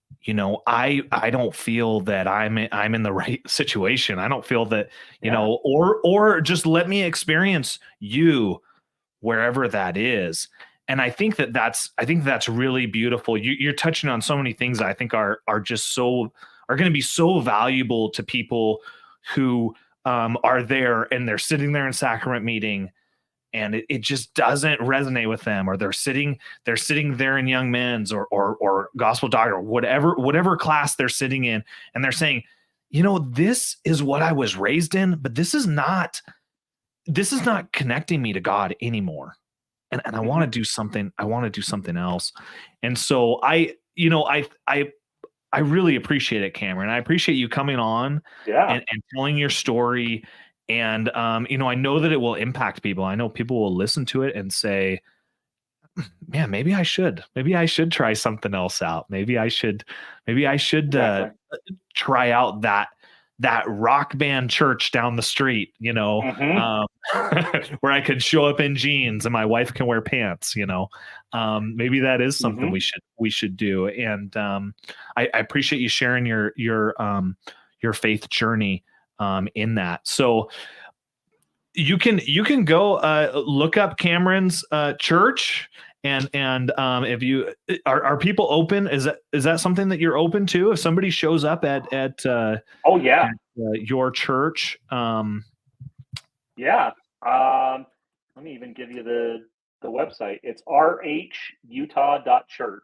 I don't feel that I'm in the right situation. I don't feel that, Yeah. or just let me experience you wherever that is. And I think that's really beautiful. You're touching on so many things that I think are going to be so valuable to people who, are there and they're sitting there in sacrament meeting, it just doesn't resonate with them, or they're sitting there in young men's or gospel dog or whatever class they're sitting in, and they're saying, this is what I was raised in, but this is not connecting me to God anymore. And I want to Mhm. do something. I want to do something else. And so I really appreciate it, Cameron. I appreciate you coming on Yeah. and telling your story. And I know that it will impact people. I know people will listen to it and say, man, maybe I should try something else out. Maybe I should Exactly. try out that rock band church down the street, Mhm. where I could show up in jeans and my wife can wear pants, maybe that is something Mhm. we should do. And I appreciate you sharing your faith journey in that. So you can go look up Cameron's church, and if you are people open, is that something that you're open to if somebody shows up Oh, yeah. at your church? Yeah. Let me even give you the website. It's rhutah.church.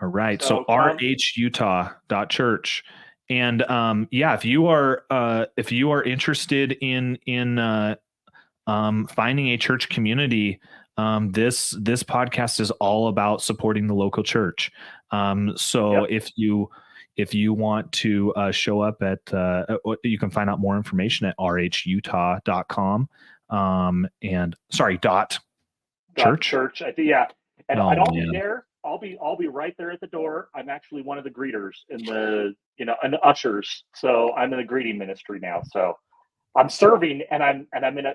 All right, so So come. rhutah.church. And yeah, if you are interested in finding a church community, this podcast is all about supporting the local church. So Yep. if you want to show up you can find out more information at rhutah.com. And sorry, dot Dot church. church. I think, yeah. And Oh I'll be man. there. I'll be right there at the door. I'm actually one of the greeters and the ushers. So I'm in the greeting ministry now. So I'm serving, and I'm in a.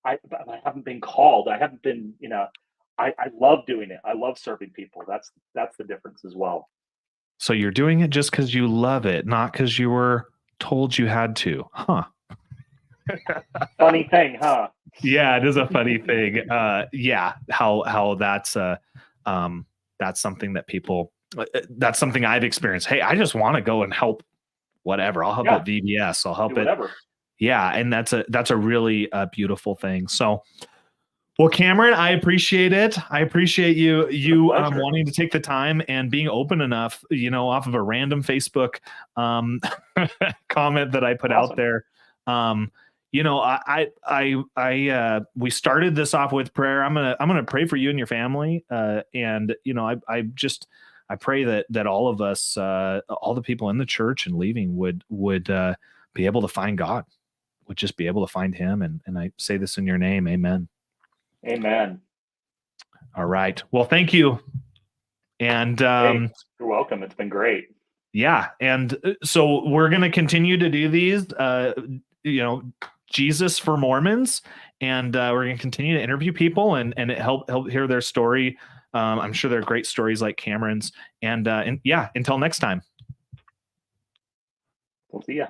I haven't been called. I haven't been. I love doing it. I love serving people. That's the difference as well. So you're doing it just because you love it, not because you were told you had to, huh? Funny thing, huh? Yeah, it is a funny thing. Yeah, how um that's something that people that's something I've experienced. Hey, I just want to go and help whatever. I'll help Yeah, at VBS. I'll do help at whatever. yeah, and that's a really beautiful thing. So, well, Cameron, I appreciate it. I appreciate you It's a you pleasure. wanting to take the time and being open enough, off of a random Facebook um, comment that I put out Awesome. there. We started this off with prayer. I'm gonna pray for you and your family, and I pray that all of us, all the people in the church and leaving would be able to find God, would just be able to find Him, and I say this in your name, Amen. Amen. All right. Well, thank you. And Hey, you're welcome. It's been great. yeah, and so we're going to continue to do these, you know, Jesus for Mormons, and we're going to continue to interview people and help hear their story. I'm sure they're great stories like Cameron's. And yeah, until next time. We'll see ya.